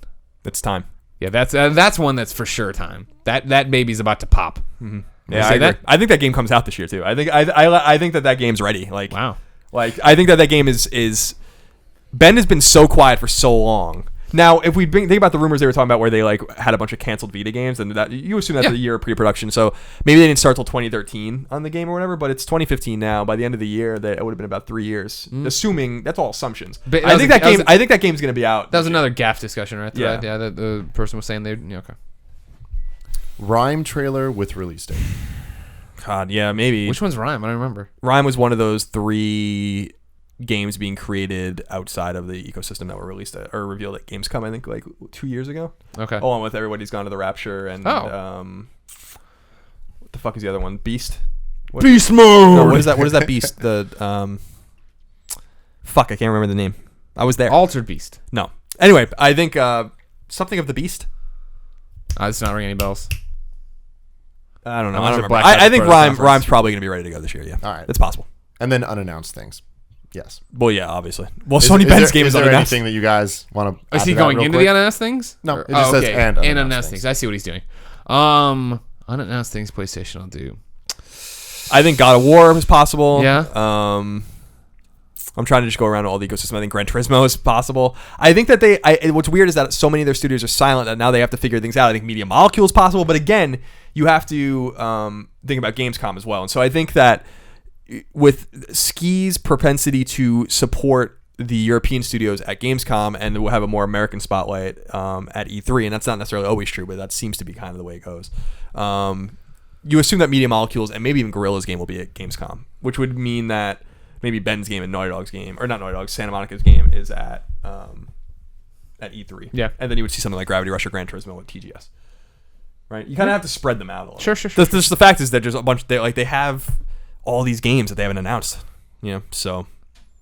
it's time. Yeah, that's one that's for sure time. That baby's about to pop. Yeah, I say agree. that? I think that game comes out this year too. I think that game's ready. Like Wow. Like, I think that game is Ben has been so quiet for so long. Now, if we think about the rumors they were talking about where they like had a bunch of canceled Vita games, and that you assume that's a year of pre-production, so maybe they didn't start till 2013 on the game or whatever, but it's 2015 now. By the end of the year, it would have been about 3 years. Assuming that's all assumptions. But I think that game's gonna be out. That was another GAF discussion, right? Yeah. Yeah. The person was saying okay. Rhyme trailer with release date. God, yeah, maybe. Which one's Rhyme? I don't remember. Rhyme was one of those 3 games being created outside of the ecosystem that were released or revealed at Gamescom, I think, like 2 years ago. Okay. Along with Everybody's Gone to the Rapture and what the fuck is the other one? Beast. Beast mode. No, what is that? What is that beast? The fuck, I can't remember the name. I was there. Altered Beast. No. Anyway, I think something of the Beast. It's not ringing any bells. I don't know. Unless I it don't remember. blacked out I think before the conference. Rhyme's probably gonna be ready to go this year. Yeah. All right. It's possible. And then unannounced things. Yes. Well, yeah, obviously. Well, Sony Ben's game is there unannounced. anything that you guys want to? Is he going into the unannounced things? No, it just says and unannounced things. I see what he's doing. Unannounced things PlayStation will do. I think God of War is possible. Yeah. I'm trying to just go around all the ecosystem. I think Gran Turismo is possible. I think that what's weird is that so many of their studios are silent that now they have to figure things out. I think Media Molecule is possible, but again, you have to think about Gamescom as well. And so I think that with Ski's propensity to support the European studios at Gamescom, and we'll have a more American spotlight at E3, and that's not necessarily always true, but that seems to be kind of the way it goes. You assume that Media Molecules and maybe even Guerrilla's game will be at Gamescom, which would mean that maybe Ben's game and Naughty Dog's game, or not Naughty Dog's, Santa Monica's game is at E3. Yeah. And then you would see something like Gravity Rush or Gran Turismo at TGS. Right? You kind of have to spread them out a little. Sure. The fact is that there's a bunch, they have all these games that they haven't announced. So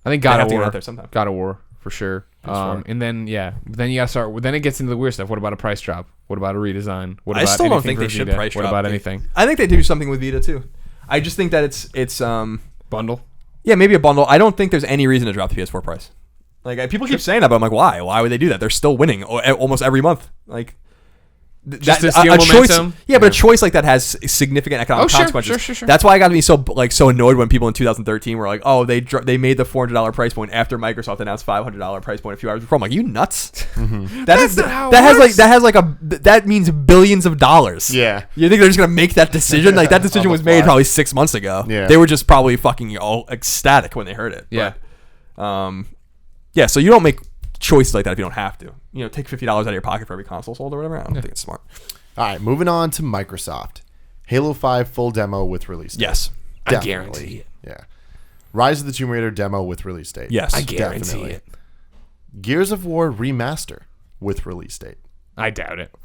I think they God have of to get War. out there sometime. God of War for sure. And then then you gotta start. Then it gets into the weird stuff. What about a price drop? What about a redesign? What I about still don't anything think for they should Vita? price What drop. about anything? I think they do something with Vita too. I just think that it's Bundle. yeah, maybe a bundle. I don't think there's any reason to drop the PS4 price. Like people keep saying that, but I'm like, why? Why would they do that? They're still winning almost every month. Like Just to steal choice, momentum? yeah, but a choice like that has significant economic consequences. Sure. That's why I got to be so annoyed when people in 2013 were like, "Oh, they made the $400 price point after Microsoft announced $500 price point a few hours before." I'm like, "You nuts? Mm-hmm. That's not how it works. That means billions of dollars. Yeah. You think they're just gonna make that decision? Like that decision was made probably 6 months ago. Yeah. They were just probably fucking all ecstatic when they heard it. Yeah. But, yeah. So you don't make choices like that if you don't have to. Take $50 out of your pocket for every console sold or whatever. I don't think it's smart. All right, moving on to Microsoft. Halo 5 full demo with release date. Yes. I guarantee it. Yeah. Rise of the Tomb Raider demo with release date. Yes. I guarantee Definitely. it. Gears of War remaster with release date. I doubt it.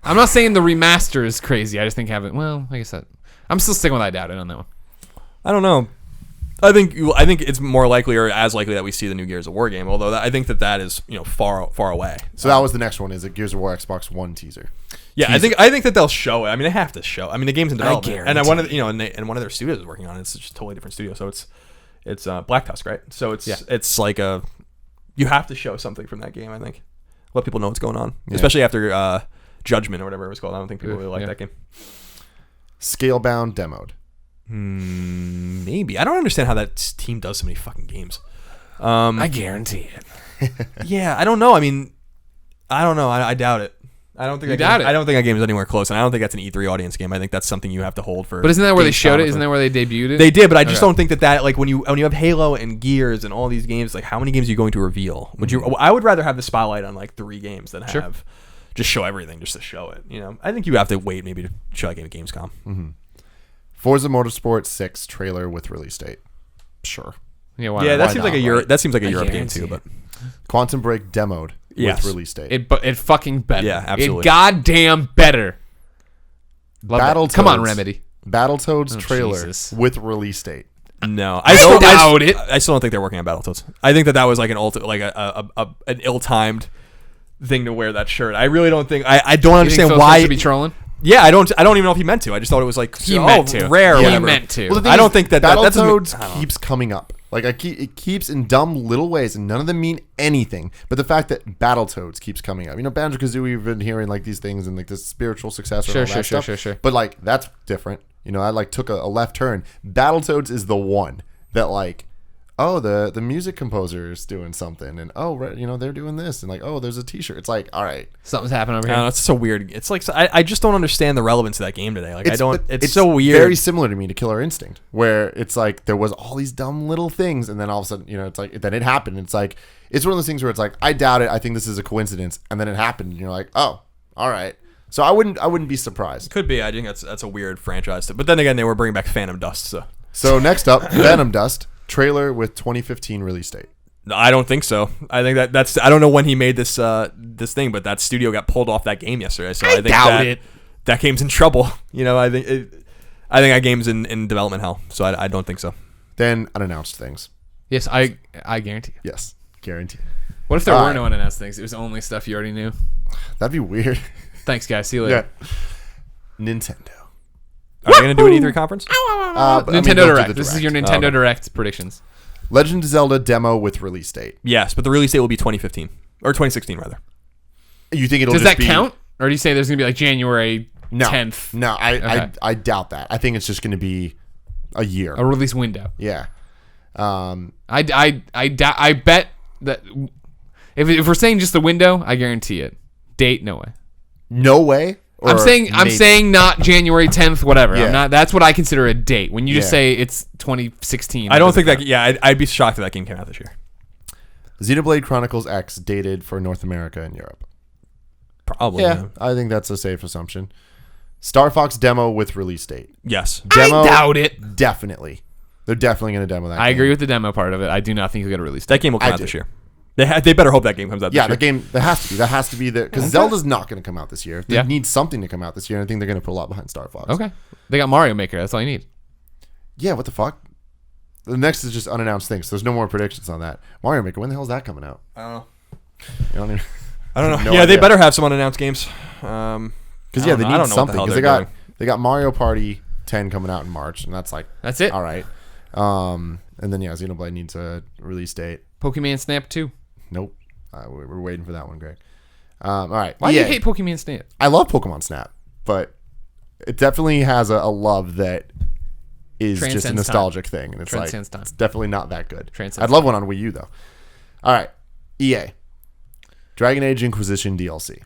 I'm not saying the remaster is crazy. I just think I guess that. I'm still sticking with I doubt it on that one. I don't know. I think it's more likely or as likely that we see the new Gears of War game. Although I think that is far away. So that was the next one. Is a Gears of War Xbox One teaser? Yeah, I think that they'll show it. I mean, they have to show. I mean, the game's in development, guarantee and one of their studios is working on it. It's just a totally different studio. So it's Black Tusk, right? So it's like you have to show something from that game. I think let people know what's going on, especially after Judgment or whatever it was called. I don't think people really like that game. Scalebound demoed. Maybe I don't understand how that team does so many fucking games. I guarantee it. Yeah, I don't know. I mean, I don't know. I doubt it. I don't think You doubt it? I don't think that game is anywhere close, and I don't think that's an E3 audience game. I think that's something you have to hold for. But isn't that where they Gamescom showed or it? Isn't that where they debuted it? They did, but I just don't think that like when you have Halo and Gears and all these games, like how many games are you going to reveal? I would rather have the spotlight on like 3 games than have just show everything just to show it. I think you have to wait maybe to show that game at Gamescom. Mm-hmm. Forza Motorsport 6 trailer with release date. Sure. Yeah, why Yeah, not? that seems like a Europe. That seems like a Europe game guarantee too. it. But Quantum Break demoed Yes. with release date. It fucking better. Yeah, absolutely. It goddamn better. Love that. Battletoads. Come on, Remedy. Battletoads Oh, trailer Jesus. with release date. no, I doubt it. I still don't think they're working on Battletoads. I think that was like an ill-timed thing to wear that shirt. I really don't think. I don't You understand think Phil why. should be trolling? Yeah, I don't even know if he meant to. I just thought it was like meant to. rare. Or He whatever. meant to. Well, the thing I don't is, think that's I don't Battletoads know. keeps coming up. Like it keeps in dumb little ways, and none of them mean anything. But the fact that Battletoads keeps coming up, Banjo-Kazooie, we've been hearing like these things and like this spiritual successor. and all that stuff. Sure. But like that's different. I like took a left turn. Battletoads is the one that like oh, the music composer is doing something, and oh, right, they're doing this, and like, oh, there's a T-shirt. It's like, all right, Something's happening over I don't here. know, it's so weird. It's like I just don't understand the relevance of that game today. Like it's so weird. Very similar to me to Killer Instinct, where it's like there was all these dumb little things, and then all of a sudden, it's like then it happened. It's like it's one of those things where it's like I doubt it. I think this is a coincidence, and then it happened, and you're like, oh, all right. So I wouldn't be surprised. Could be. I think that's a weird franchise. But then again, they were bringing back Phantom Dust. So next up, Phantom Dust trailer with 2015 release date. No, I don't think so. I think that's. I don't know when he made this thing, but that studio got pulled off that game yesterday. So I think doubt it. That game's in trouble. I think that game's in development hell. So I don't think so. Then unannounced things. Yes, I guarantee. Yes, guarantee. What if there were no unannounced things? It was only stuff you already knew. That'd be weird. Thanks, guys. See you later. Yeah. Nintendo. Are they going to do an E3 conference? Nintendo Direct. This is your Nintendo Direct predictions. Legend of Zelda demo with release date. Yes, but the release date will be 2015 or 2016 rather. You think it'll Does just that count, or do you say there's gonna be like January 10th? No, I doubt that. I think it's just gonna be a year. A release window. Yeah. I bet that if we're saying just the window, I guarantee it. Date, no way. No way. I'm saying not January 10th, whatever. Yeah. I'm not. That's what I consider a date. When you just Yeah. say it's 2016. I don't think that. Yeah, I'd be shocked if that game came out this year. Xenoblade Chronicles X dated for North America and Europe. Probably. Yeah, I think that's a safe assumption. Star Fox demo with release date. Yes. Demo, I doubt it. Definitely. They're definitely going to demo that. I game. agree with the demo part of it. I do not think you'll get a release date. That game will come I out do. this year. They better hope that game comes out this Yeah, year. the game that has to be. That has to be there because Zelda's not going to come out this year. They Yeah. need something to come out this year, and I think they're going to put a lot behind Star Fox. Okay. They got Mario Maker. That's all you need. Yeah, what the fuck? The next is just unannounced things. There's no more predictions on that. Mario Maker, when the hell is that coming out? I don't know. You know what I don't know. No Yeah, they idea. better have some unannounced games. Because I don't know need what the something. hell Because they're they got Mario Party 10 coming out in March, and that's like That's it. all right. And then Xenoblade needs a release date. Pokemon Snap 2. Nope. We're waiting for that one, Greg. All right. Why do you hate Pokemon Snap? I love Pokemon Snap, but it definitely has a love that is just a Transcends nostalgic thing, and it's Transcends like time. it's definitely not that good. Transcends I'd love one on Wii U though. All right, EA, Dragon Age Inquisition DLC,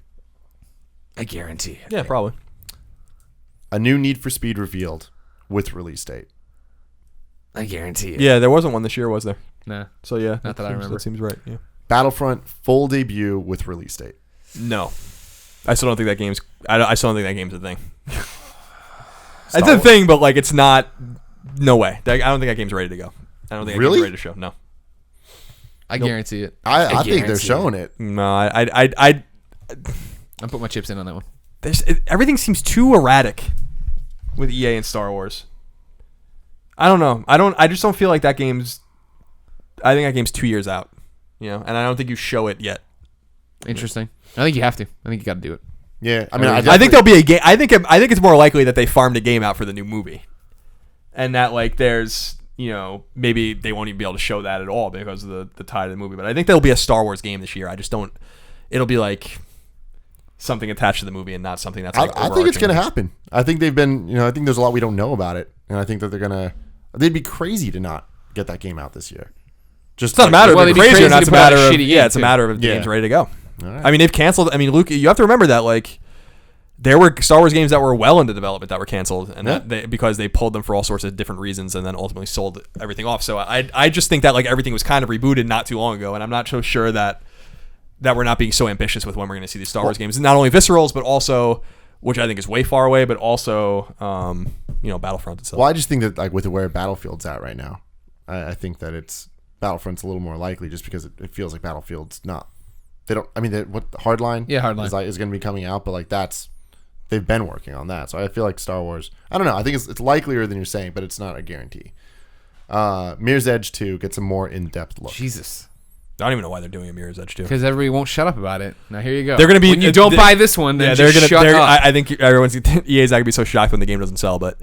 I guarantee it. Yeah, probably. a new Need for Speed revealed with release date. I guarantee it. Yeah, there wasn't one this year, was there? Nah. So yeah, Not that I remember. That seems right. Yeah. Battlefront full debut with release date. No, I still don't think that game's. I still don't think that game's a thing. Star It's a Wars. thing, but like it's not. No way. I don't think that game's ready to go. I don't think that Really? game's ready to show. No. I guarantee it. I think they're guarantee showing it. No. I put my chips in on that one. Everything seems too erratic with EA and Star Wars. I don't know. I just don't feel like that game's. I think that game's 2 years out. You know, and I don't think you show it yet. Interesting. I think you have to. I think you got to do it. Yeah, I mean, I think there'll be a game. I think it's more likely that they farmed a game out for the new movie, and that like there's maybe they won't even be able to show that at all because of the tie to the movie. But I think there'll be a Star Wars game this year. I just don't. It'll be like something attached to the movie and not something that's like. I think it's overarching. gonna happen. I think they've been. I think there's a lot we don't know about it, and I think that they're gonna. They'd be crazy to not get that game out this year. Just It's not a matter Well, of they'd being be crazy or crazy not. to It's a put out a matter of shitty game, it's a too. matter of the Yeah. game's ready to go. All right. I mean, they've canceled. I mean, Luke, you have to remember that like there were Star Wars games that were well into development that were canceled, and that because they pulled them for all sorts of different reasons, and then ultimately sold everything off. So I just think that like everything was kind of rebooted not too long ago, and I'm not so sure that we're not being so ambitious with when we're going to see these Star Wars games, and not only Viscerals, but also, which I think is way far away, but also Battlefront itself. Well, I just think that like with where Battlefield's at right now, I think that it's Battlefront's a little more likely just because it feels like Battlefield's not. They don't. I mean, what Hardline? Yeah, Hardline. is going to be coming out, but like they've been working on that. So I feel like Star Wars. I don't know. I think it's likelier than you're saying, but it's not a guarantee. Mirror's Edge 2 gets a more in-depth look. Jesus. I don't even know why they're doing a Mirror's Edge too. Because everybody won't shut up about it. Now here you go. They're gonna be when you don't buy this one, then just shut up. I think everyone's EA's not gonna be so shocked when the game doesn't sell, but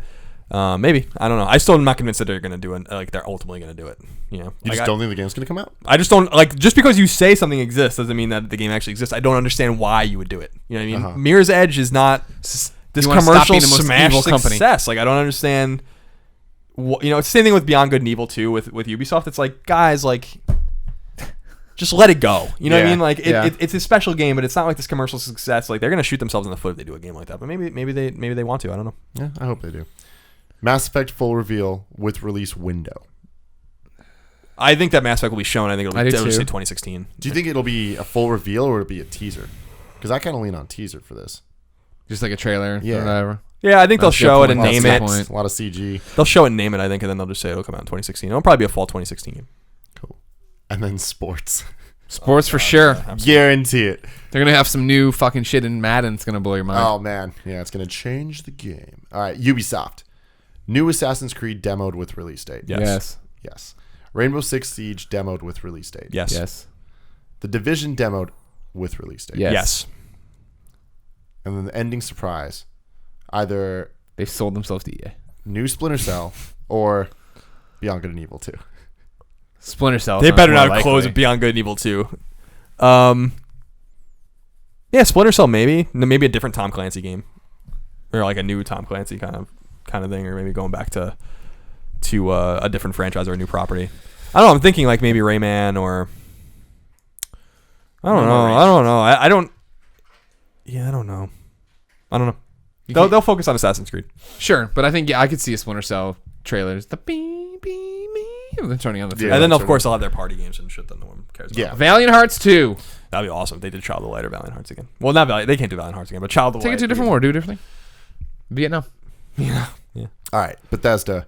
maybe I don't know. I still am not convinced that they're gonna do it. Like they're ultimately gonna do it. You just don't think the game's going to come out? I just don't like. Just because you say something exists doesn't mean that the game actually exists. I don't understand why you would do it. You know what I mean? Mirror's Edge is not this You wanna stop commercial being the most smash evil company. success. Like I don't understand it's the same thing with Beyond Good and Evil 2 with Ubisoft. It's like, guys, like, just let it go. You know what I mean? Like, it's a special game, but it's not like this commercial success. Like, they're gonna shoot themselves in the foot if they do a game like that. But maybe they want to. I don't know. Yeah, I hope they do. Mass Effect full reveal with release window. I think that Mass Effect will be shown. I think it'll say 2016. Do you think it'll be a full reveal or it'll be a teaser? Because I kind of lean on teaser for this. Just like a trailer or whatever. Yeah, I think they'll show it and name it. A lot of CG. They'll show it and name it, I think, and then they'll just say it'll come out in 2016. It'll probably be a fall 2016 game. Cool. And then sports. Sports for sure. Yeah, Guarantee it. They're going to have some new fucking shit in Madden. It's going to blow your mind. Oh, man. Yeah, it's going to change the game. All right, Ubisoft. New Assassin's Creed demoed with release date. Yes. Yes. Rainbow Six Siege demoed with release date. Yes. The Division demoed with release date. Yes. And then the ending surprise. Either They've sold themselves to EA. new Splinter Cell or Beyond Good and Evil 2. Splinter Cell. They better not close with Beyond Good and Evil 2. Yeah, Splinter Cell maybe. Maybe a different Tom Clancy game. Or like a new Tom Clancy kind of thing, or maybe going back to a different franchise or a new property. I don't know. I'm thinking like maybe Rayman or I don't know. I don't. Yeah, I don't know. They'll focus on Assassin's Creed. Sure, but I think I could see a Splinter Cell trailers. The beep, beep, beep. They're turning on the Yeah, and then of course they'll have their party games and shit that no one cares about. Yeah. Valiant Hearts 2. That'd be awesome if they did Child of Light or Valiant Hearts again. Well, not Valiant. They can't do Valiant Hearts again, but Child of Light. Take it to a different war. Do it differently. Vietnam. Yeah. All right, Bethesda.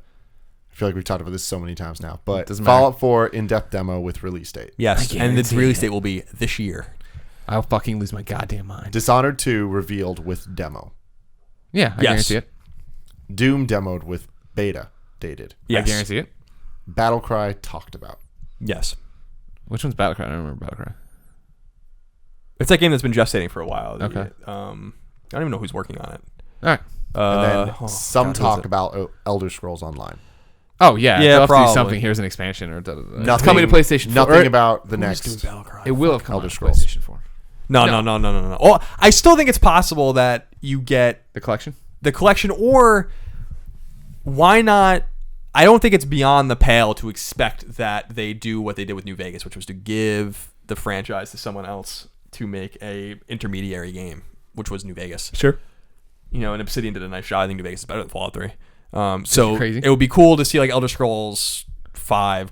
I feel like we've talked about this so many times now, but Doesn't matter. Fallout 4 in-depth demo with release date. Yes, I and the guarantee release it. date will be this year. I'll fucking lose my goddamn mind. Dishonored 2 revealed with demo. Yeah, I Yes. guarantee it. Doom demoed with beta dated. Yes. I guarantee it. Battlecry talked about. Yes. Which one's Battlecry? I don't remember Battlecry. It's that game that's been gestating for a while. Okay. I don't even know who's working on it. All right. And then some God, who talk is it? about Elder Scrolls Online. Oh, yeah. Yeah, They'll have to do probably. something. Here's an expansion. Or It's Nothing, coming to PlayStation 4. Nothing Or about the Who's next. doing Battlecry? It will have come Elder out to Scrolls. PlayStation 4. No. Well, I still think it's possible that you get The collection? the collection, or why not? I don't think it's beyond the pale to expect that they do what they did with New Vegas, which was to give the franchise to someone else to make a intermediary game, which was New Vegas. Sure. And Obsidian did a nice job. I think New Vegas is better than Fallout 3. So crazy? it would be cool to see like Elder Scrolls 5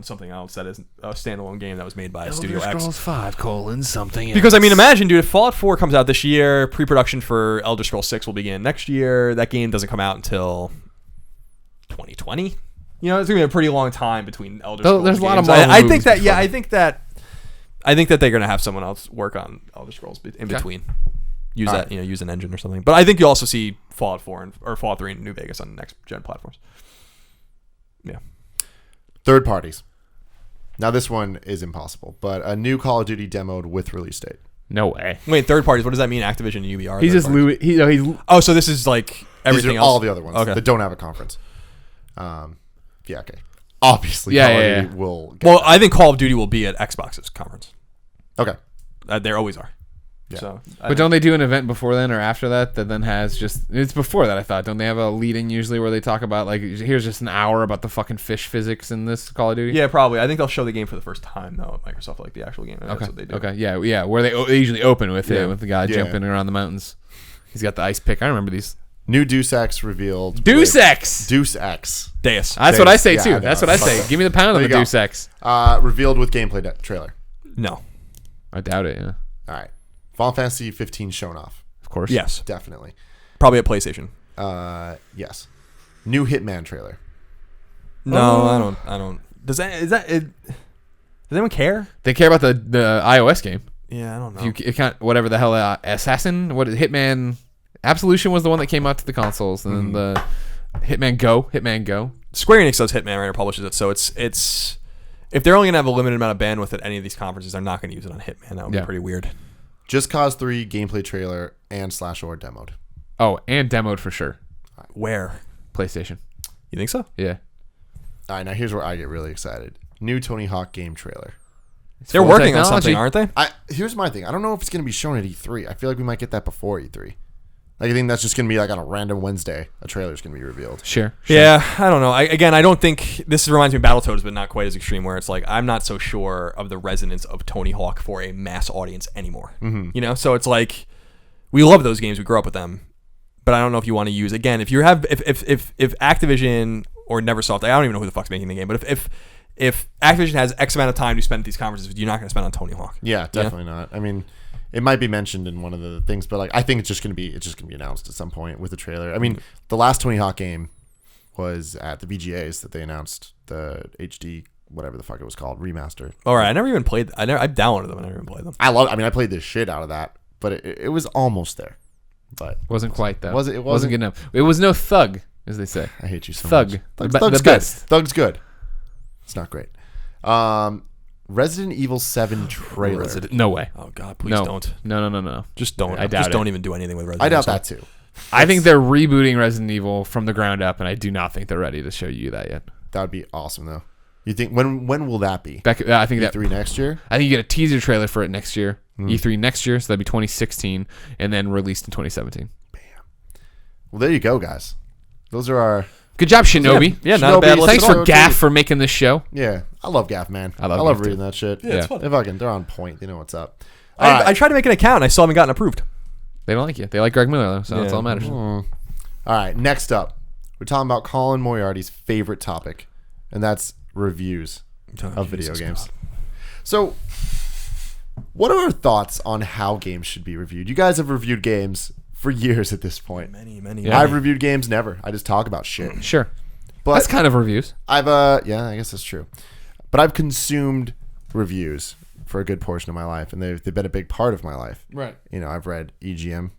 something else that is a standalone game that was made by Studio X. 5 something Because I mean, imagine, dude, if Fallout 4 comes out this year, pre-production for Elder Scrolls 6 will begin next year. That game doesn't come out until 2020. It's gonna be a pretty long time between Elder Scrolls. There's a lot of games. Marvel I think movies that. before Yeah, that. I think that they're gonna have someone else work on Elder Scrolls in between. Use that, use an engine or something. But I think you'll also see Fallout 4 or Fallout 3 in New Vegas on next gen platforms. Yeah. Third parties. Now this one is impossible, but a new Call of Duty demoed with release date. No way. Wait, third parties. What does that mean? Activision and UB are He's third just parties? Louis. He's Oh, so this is like everything These are else. all the other ones that don't have a conference. Yeah, okay. Obviously, Yeah, Call of yeah, Duty will. Get Well, I think Call of Duty will be at Xbox's conference. okay. They always are. Yeah. So, But don't they do an event before then or after that then has just... It's before that, I thought. Don't they have a lead-in usually where they talk about, like, here's just an hour about the fucking fish physics in this Call of Duty? yeah, probably. I think they'll show the game for the first time though at Microsoft, like the actual game. That's Okay. what they do. Okay. Yeah. Where they usually open with Yeah. it, with the guy Yeah. jumping around the mountains. He's got the ice pick. I remember these. New Deus Ex revealed. Deus with- Ex! Deus Ex. Deus. That's what I say, Yeah, too. I know. That's what I say. Give me the pound of There the you go. Deus Ex. Revealed with gameplay trailer. No. I doubt it, yeah. All right. Final Fantasy 15 shown off. Of course. Yes. Definitely. Probably at PlayStation. Yes. New Hitman trailer. No, I don't. Does anyone care? They care about the iOS game. Yeah, I don't know. If you can't, whatever the hell, Assassin, Hitman, Absolution was the one that came out to the consoles, and then the Hitman Go. Square Enix does Hitman, right, or publishes it, so it's if they're only gonna have a limited amount of bandwidth at any of these conferences, they're not gonna use it on Hitman. That would be pretty weird. Just Cause 3 gameplay trailer and /or demoed. Oh, and demoed for sure. Where? PlayStation. You think so? Yeah. All right, now here's where I get really excited. New Tony Hawk game trailer. They're full working on technology. something, aren't they? Here's my thing. I don't know if it's going to be shown at E3. I feel like we might get that before E3. Like, I think that's just going to be like on a random Wednesday, a trailer's going to be revealed. Sure. Yeah, I don't know. I don't think this reminds me of Battletoads, but not quite as extreme. Where it's like I'm not so sure of the resonance of Tony Hawk for a mass audience anymore. Mm-hmm. You know, so it's like we love those games, we grew up with them, but I don't know if you want to use again. If Activision or NeverSoft, I don't even know who the fuck's making the game, but if Activision has X amount of time to spend at these conferences, you're not going to spend on Tony Hawk. Yeah, definitely not. I mean, it might be mentioned in one of the things, but like I think it's just gonna be announced at some point with the trailer. I mean, the last Tony Hawk game was at the VGAs that they announced the HD whatever the fuck it was called remaster. All right, I never even played. I downloaded them. I never even played them. I played the shit out of that, but it was almost there. But Wasn't quite though. It wasn't good enough. It was no Thug, as they say. I hate you so Thug. much. The Thug's best. good. Thug's good. It's not great. Resident Evil 7 trailer. No way. Oh God, please No. don't. No. Just don't. I doubt just it. don't even do anything with Resident I Evil. doubt that too. I think they're rebooting Resident Evil from the ground up, and I do not think they're ready to show you that yet. That would be awesome though. You think when will that be? I think that E3 next year? I think you get a teaser trailer for it next year. E3 next year, so that'd be 2016, and then released in 2017. Well, there you go, guys. Those are our Good job, Shinobi. Yeah, not a Shinobi, bad list Thanks at for all. Gaff for making this show. Yeah, I love Gaff, man. I love Gaff, reading too. that shit. Yeah, it's fun. They're on point. They know what's up. All I right. tried to make an account. And I still haven't gotten approved. They don't like you. They like Greg Miller, though, so that's all that matters. All right, next up, we're talking about Colin Moriarty's favorite topic, and that's reviews of video games. So, what are our thoughts on how games should be reviewed? You guys have reviewed games for years at this point. Many. Yeah. I've reviewed games never. I just talk about shit. Sure. But That's kind of reviews. I've yeah, I guess that's true. But I've consumed reviews for a good portion of my life, and they've been a big part of my life. Right. You know, I've read EGM.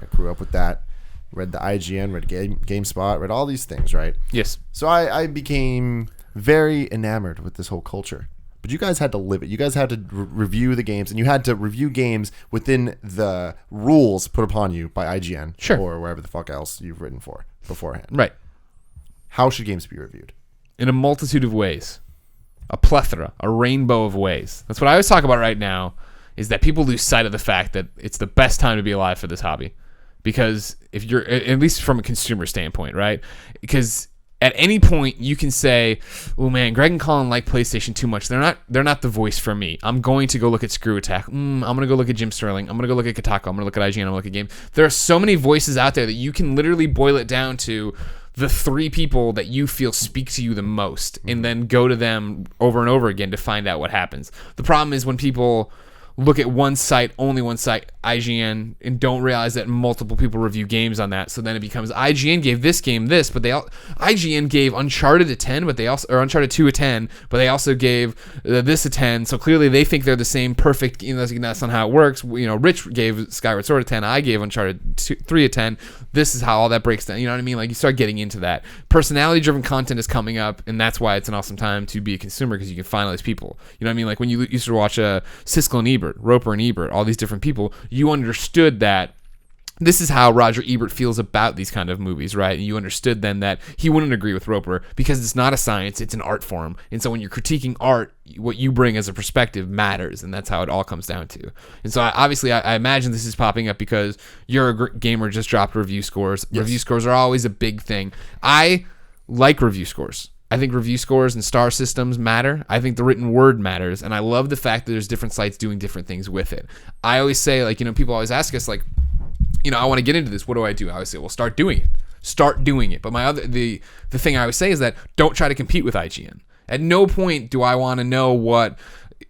I grew up with that. Read the IGN, read GameSpot, read all these things, right? Yes. So I became very enamored with this whole culture. But you guys had to live it. You guys had to review the games, and you had to review games within the rules put upon you by IGN Sure. or wherever the fuck else you've written for beforehand. Right. How should games be reviewed? In a multitude of ways. A plethora, a rainbow of ways. That's what I always talk about right now, is that people lose sight of the fact that it's the best time to be alive for this hobby. Because if you're, at least from a consumer standpoint, right? Because at any point you can say, "Oh man, Greg and Colin like PlayStation too much. They're not the voice for me. I'm going to go look at Screw Attack. I'm going to go look at Jim Sterling. I'm going to go look at Kotaku. I'm going to look at IGN. I'm going to look at Game." There are so many voices out there that you can literally boil it down to the three people that you feel speak to you the most, and then go to them over and over again to find out what happens. The problem is when people look at one site, only one site, IGN, and don't realize that multiple people review games on that. So then it becomes IGN gave this game this, but IGN gave Uncharted a 10, but they also, or Uncharted 2 a 10, but they also gave this a 10. So clearly they think they're the same perfect. You know, that's not how it works. You know, Rich gave Skyward Sword a 10. I gave Uncharted 3 a 10. This is how all that breaks down. You know what I mean? Like, you start getting into that. Personality-driven content is coming up, and that's why it's an awesome time to be a consumer, because you can find all these people. You know what I mean? Like when you used to watch Siskel and Ebert, Roper and Ebert, all these different people, you understood that this is how Roger Ebert feels about these kind of movies, right? And you understood then that he wouldn't agree with Roper because it's not a science, it's an art form. And so when you're critiquing art, what you bring as a perspective matters, and that's how it all comes down to. And so I imagine this is popping up because you're a gamer, just dropped review scores. Yes. Review scores are always a big thing. I like review scores. I think review scores and star systems matter. I think the written word matters. And I love the fact that there's different sites doing different things with it. I always say, like, you know, people always ask us, like, you know, I want to get into this. What do? I always say, well, start doing it. Start doing it. But the thing I always say is that don't try to compete with IGN. At no point do I want to know what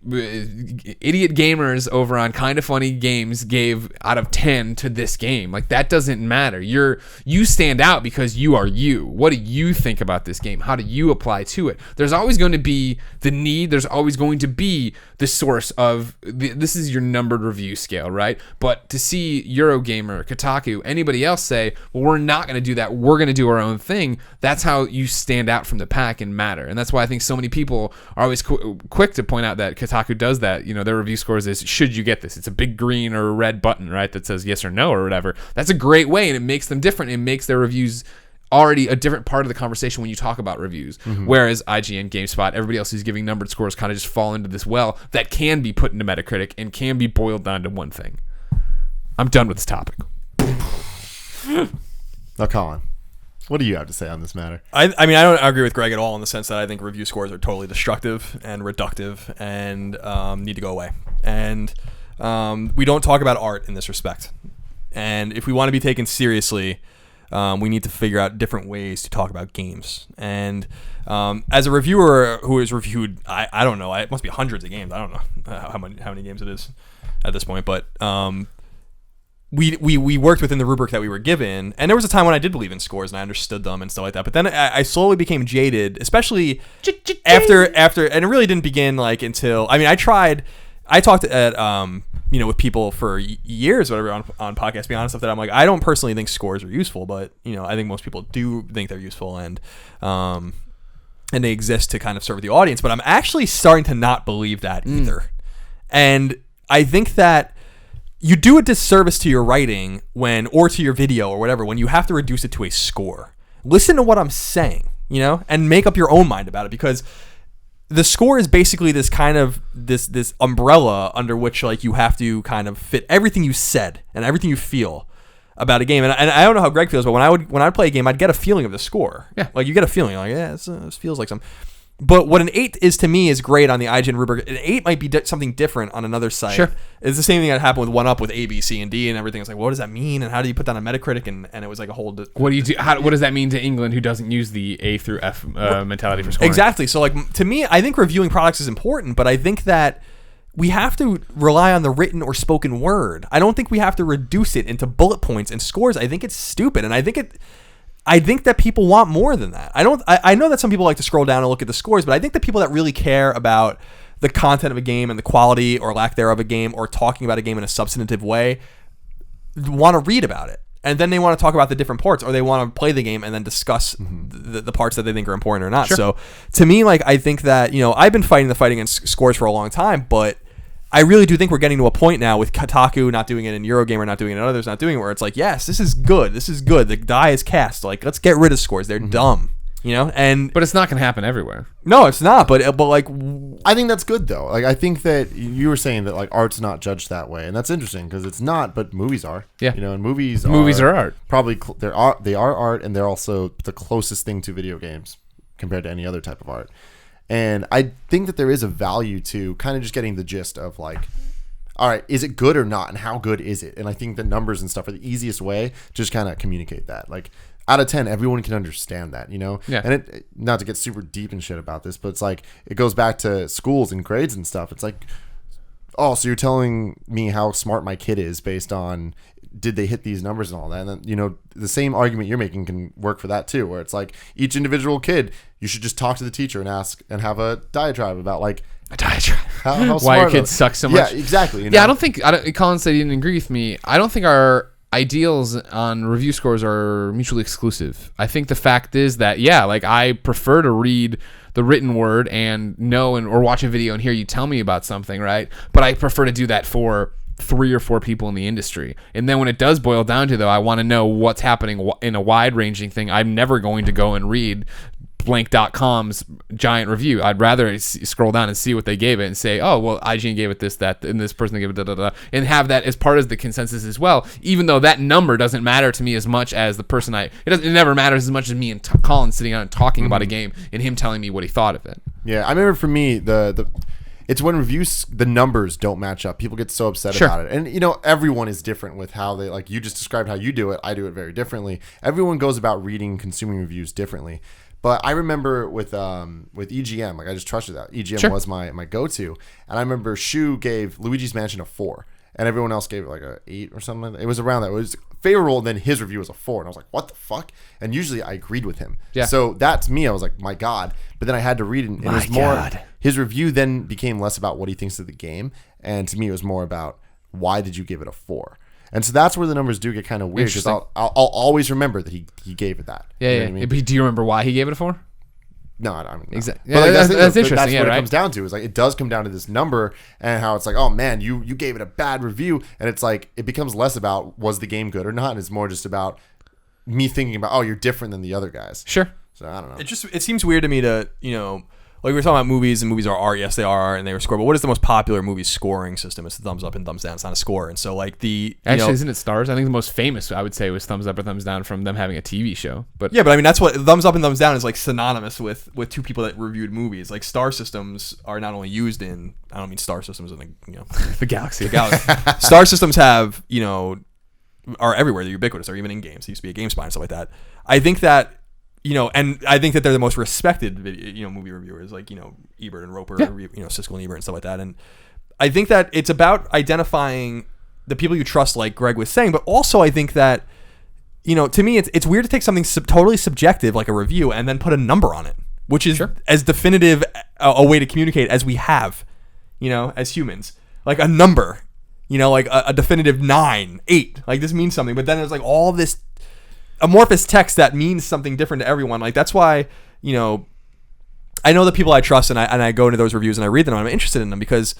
idiot gamers over on Kinda Funny Games gave out of 10 to this game. Like, that doesn't matter. You stand out because you are you. What do you think about this game? How do you apply to it? There's always going to be the need. There's always going to be the source of this is your numbered review scale, right? But to see Eurogamer, Kotaku, anybody else say, well, we're not going to do that. We're going to do our own thing. That's how you stand out from the pack and matter. And that's why I think so many people are always quick to point out that Kotaku does that. You know, their review scores is, should you get this? It's a big green or red button, right, that says yes or no or whatever. That's a great way, and it makes them different. It makes their reviews already a different part of the conversation when you talk about reviews. Mm-hmm. Whereas IGN, GameSpot, everybody else who's giving numbered scores kind of just fall into this well that can be put into Metacritic and can be boiled down to one thing. I'm done with this topic. Now, Colin, what do you have to say on this matter? I mean, I don't agree with Greg at all in the sense that I think review scores are totally destructive and reductive and need to go away. And we don't talk about art in this respect. And if we want to be taken seriously, we need to figure out different ways to talk about games. And as a reviewer who has reviewed, I don't know, it must be hundreds of games. I don't know how many games it is at this point, but we worked within the rubric that we were given, and there was a time when I did believe in scores and I understood them and stuff like that. But then I slowly became jaded, especially after, and it really didn't begin like until I talked at with people for years, whatever, on podcasts, be honest, stuff that I'm like, I don't personally think scores are useful, but I think most people do think they're useful, and they exist to kind of serve the audience. But I'm actually starting to not believe that either, and I think that you do a disservice to your writing or to your video or whatever when you have to reduce it to a score. Listen to what I'm saying, and make up your own mind about it, because the score is basically this kind of this umbrella under which like you have to kind of fit everything you said and everything you feel about a game. And I don't know how Greg feels, but when I'd play a game, I'd get a feeling of the score. Yeah, like you get a feeling like, yeah, this feels like some. But what an 8 is to me is great on the IGN rubric. An 8 might be something different on another site. Sure. It's the same thing that happened with 1UP with A, B, C, and D and everything. It's like, what does that mean? And how do you put that on Metacritic? And it was like a whole... What do you do? What does that mean to England, who doesn't use the A through F mentality for scoring? Exactly. So like to me, I think reviewing products is important, but I think that we have to rely on the written or spoken word. I don't think we have to reduce it into bullet points and scores. I think it's stupid, and I think that people want more than that. I know that some people like to scroll down and look at the scores, but I think the people that really care about the content of a game and the quality or lack thereof of a game, or talking about a game in a substantive way, want to read about it. And then they want to talk about the different parts, or they want to play the game and then discuss the parts that they think are important or not. Sure. So to me, like, I think that, I've been fighting the fight against scores for a long time, but I really do think we're getting to a point now with Kotaku not doing it and Eurogamer not doing it and others not doing it, where it's like, yes, this is good. The die is cast. Like, let's get rid of scores. They're dumb, but it's not going to happen everywhere. No, it's not. But like, I think that's good though. Like, I think that you were saying that like art's not judged that way, and that's interesting because it's not, but movies are. Yeah. And movies are art. Probably they are art, and they're also the closest thing to video games compared to any other type of art. And I think that there is a value to kind of just getting the gist of like, all right, is it good or not? And how good is it? And I think the numbers and stuff are the easiest way to just kind of communicate that. Like, out of 10, everyone can understand that, Yeah. And it, not to get super deep and shit about this, but it's like, it goes back to schools and grades and stuff. It's like, oh, so you're telling me how smart my kid is based on, did they hit these numbers and all that? And then, the same argument you're making can work for that too, where it's like each individual kid, you should just talk to the teacher and ask and have a diatribe about like how why your kids suck so much. Yeah, exactly. Yeah, I don't think Colin said he didn't agree with me. I don't think our ideals on review scores are mutually exclusive. I think the fact is that, like, I prefer to read the written word and know or watch a video and hear you tell me about something, right? But I prefer to do that for 3 or 4 people in the industry. And then when it does boil down to, though, I want to know what's happening in a wide-ranging thing. I'm never going to go and read blank.com's giant review. I'd rather scroll down and see what they gave it and say, oh, well, IGN gave it this, that, and this person gave it da-da-da, and have that as part of the consensus as well, even though that number doesn't matter to me as much as the person it never matters as much as me and Colin sitting down and talking about a game and him telling me what he thought of it. Yeah, I remember for me, it's when reviews, the numbers don't match up. People get so upset about it. And, everyone is different with how they, like, you just described how you do it. I do it very differently. Everyone goes about reading, consuming reviews differently. But I remember with EGM, like, I just trusted that. EGM was my go-to. And I remember Shu gave Luigi's Mansion a 4. And everyone else gave it like a 8 or something. It was around that. It was favorable, and then his review was a 4. And I was like, what the fuck? And usually I agreed with him. Yeah. So that's me. I was like, my God. But then I had to read it. And it was more, his review then became less about what he thinks of the game. And to me, it was more about, why did you give it a 4? And so that's where the numbers do get kind of weird, because I'll always remember that he gave it that. Yeah, you know what I mean? Do you remember why he gave it a 4? No, I don't know. Exactly. But like, that's interesting. That's what right? it comes down to. Is like, it does come down to this number, and how it's like, oh man, you gave it a bad review, and it's like, it becomes less about was the game good or not, and it's more just about me thinking about, oh, you're different than the other guys. Sure. So I don't know. It seems weird to me to like we were talking about movies, and movies are art. Yes, they are art, and they were scored. But what is the most popular movie scoring system? It's thumbs up and thumbs down. It's not a score. And so like actually, isn't it stars? I think the most famous I would say was thumbs up or thumbs down from them having a TV show. But yeah, but I mean that's what thumbs up and thumbs down is like synonymous with two people that reviewed movies. Like star systems are not only used in, I don't mean star systems in the galaxy. Star systems have are everywhere. They're ubiquitous. They're even in games. It used to be a GameSpot and stuff like that. I think that. And I think that they're the most respected movie reviewers, like, Ebert and Roper, Siskel and Ebert and stuff like that. And I think that it's about identifying the people you trust, like Greg was saying, but also I think that, to me, it's weird to take something totally subjective, like a review, and then put a number on it, which is as definitive a way to communicate as we have, as humans. Like a number, like a definitive 9, 8, like this means something. But then there's like all this amorphous text that means something different to everyone. Like that's why I know the people I trust, and I go into those reviews and I read them and I'm interested in them, because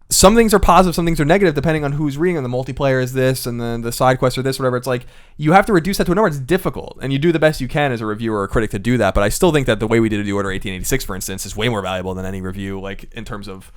some things are positive, some things are negative depending on who's reading them. The multiplayer is this, and then the side quests are this, whatever. It's like you have to reduce that to a number. It's difficult, and you do the best you can as a reviewer or a critic to do that. But I still think that the way we did the Order 1886, for instance, is way more valuable than any review, like in terms of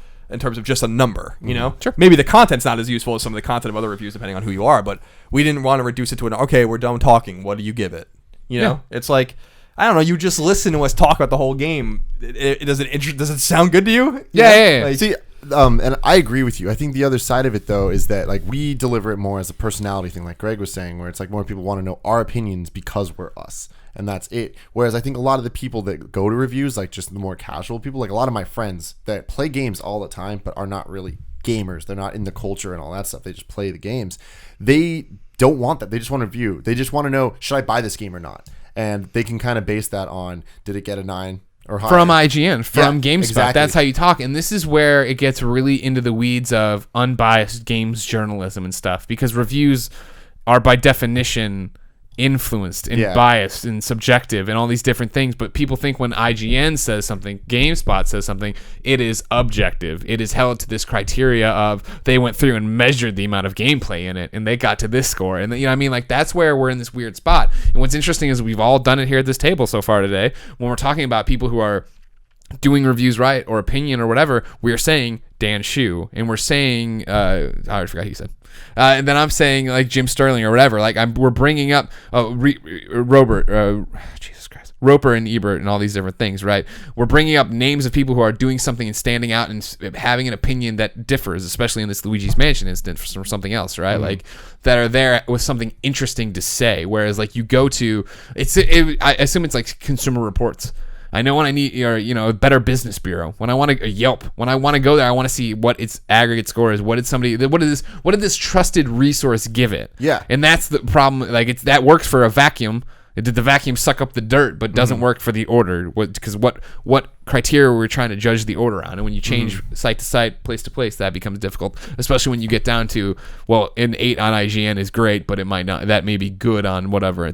just a number, Sure. Maybe the content's not as useful as some of the content of other reviews, depending on who you are, but we didn't want to reduce it to okay, we're done talking. What do you give it? It's like, I don't know. You just listen to us talk about the whole game. Does it sound good to you? Yeah. Like, see, and I agree with you. I think the other side of it though is that like we deliver it more as a personality thing, like Greg was saying, where it's like more people want to know our opinions because we're us. And that's it. Whereas I think a lot of the people that go to reviews, like just the more casual people, like a lot of my friends that play games all the time, but are not really gamers. They're not in the culture and all that stuff. They just play the games. They don't want that. They just want to review. They just want to know, should I buy this game or not? And they can kind of base that on, did it get a 9 or higher? From IGN, from GameSpot. Exactly. That's how you talk. And this is where it gets really into the weeds of unbiased games journalism and stuff, because reviews are by definition influenced and biased and subjective and all these different things. But people think when IGN says something, GameSpot says something, it is objective. It is held to this criteria of they went through and measured the amount of gameplay in it and they got to this score. And what I mean? Like that's where we're in this weird spot. And what's interesting is we've all done it here at this table so far today. When we're talking about people who are doing reviews right or opinion or whatever, we're saying Dan Shu, and we're saying I forgot who you said, and then I'm saying like Jim Sterling or whatever. Like we're bringing up Roper and Ebert and all these different things, right? We're bringing up names of people who are doing something and standing out and having an opinion that differs, especially in this Luigi's Mansion instance from something else, right? Mm-hmm. Like that are there with something interesting to say. Whereas like you go to I assume it's like Consumer Reports. I know when I need, a Better Business Bureau. When I want a Yelp. When I want to go there, I want to see what its aggregate score is. What did this trusted resource give it? Yeah. And that's the problem. Like that works for a vacuum. Did the vacuum suck up the dirt, but doesn't work for the order? Because what criteria we're trying to judge the order on? And when you change site to site, place to place, that becomes difficult. Especially when you get down to, an 8 on IGN is great, but it might not. That may be good on whatever.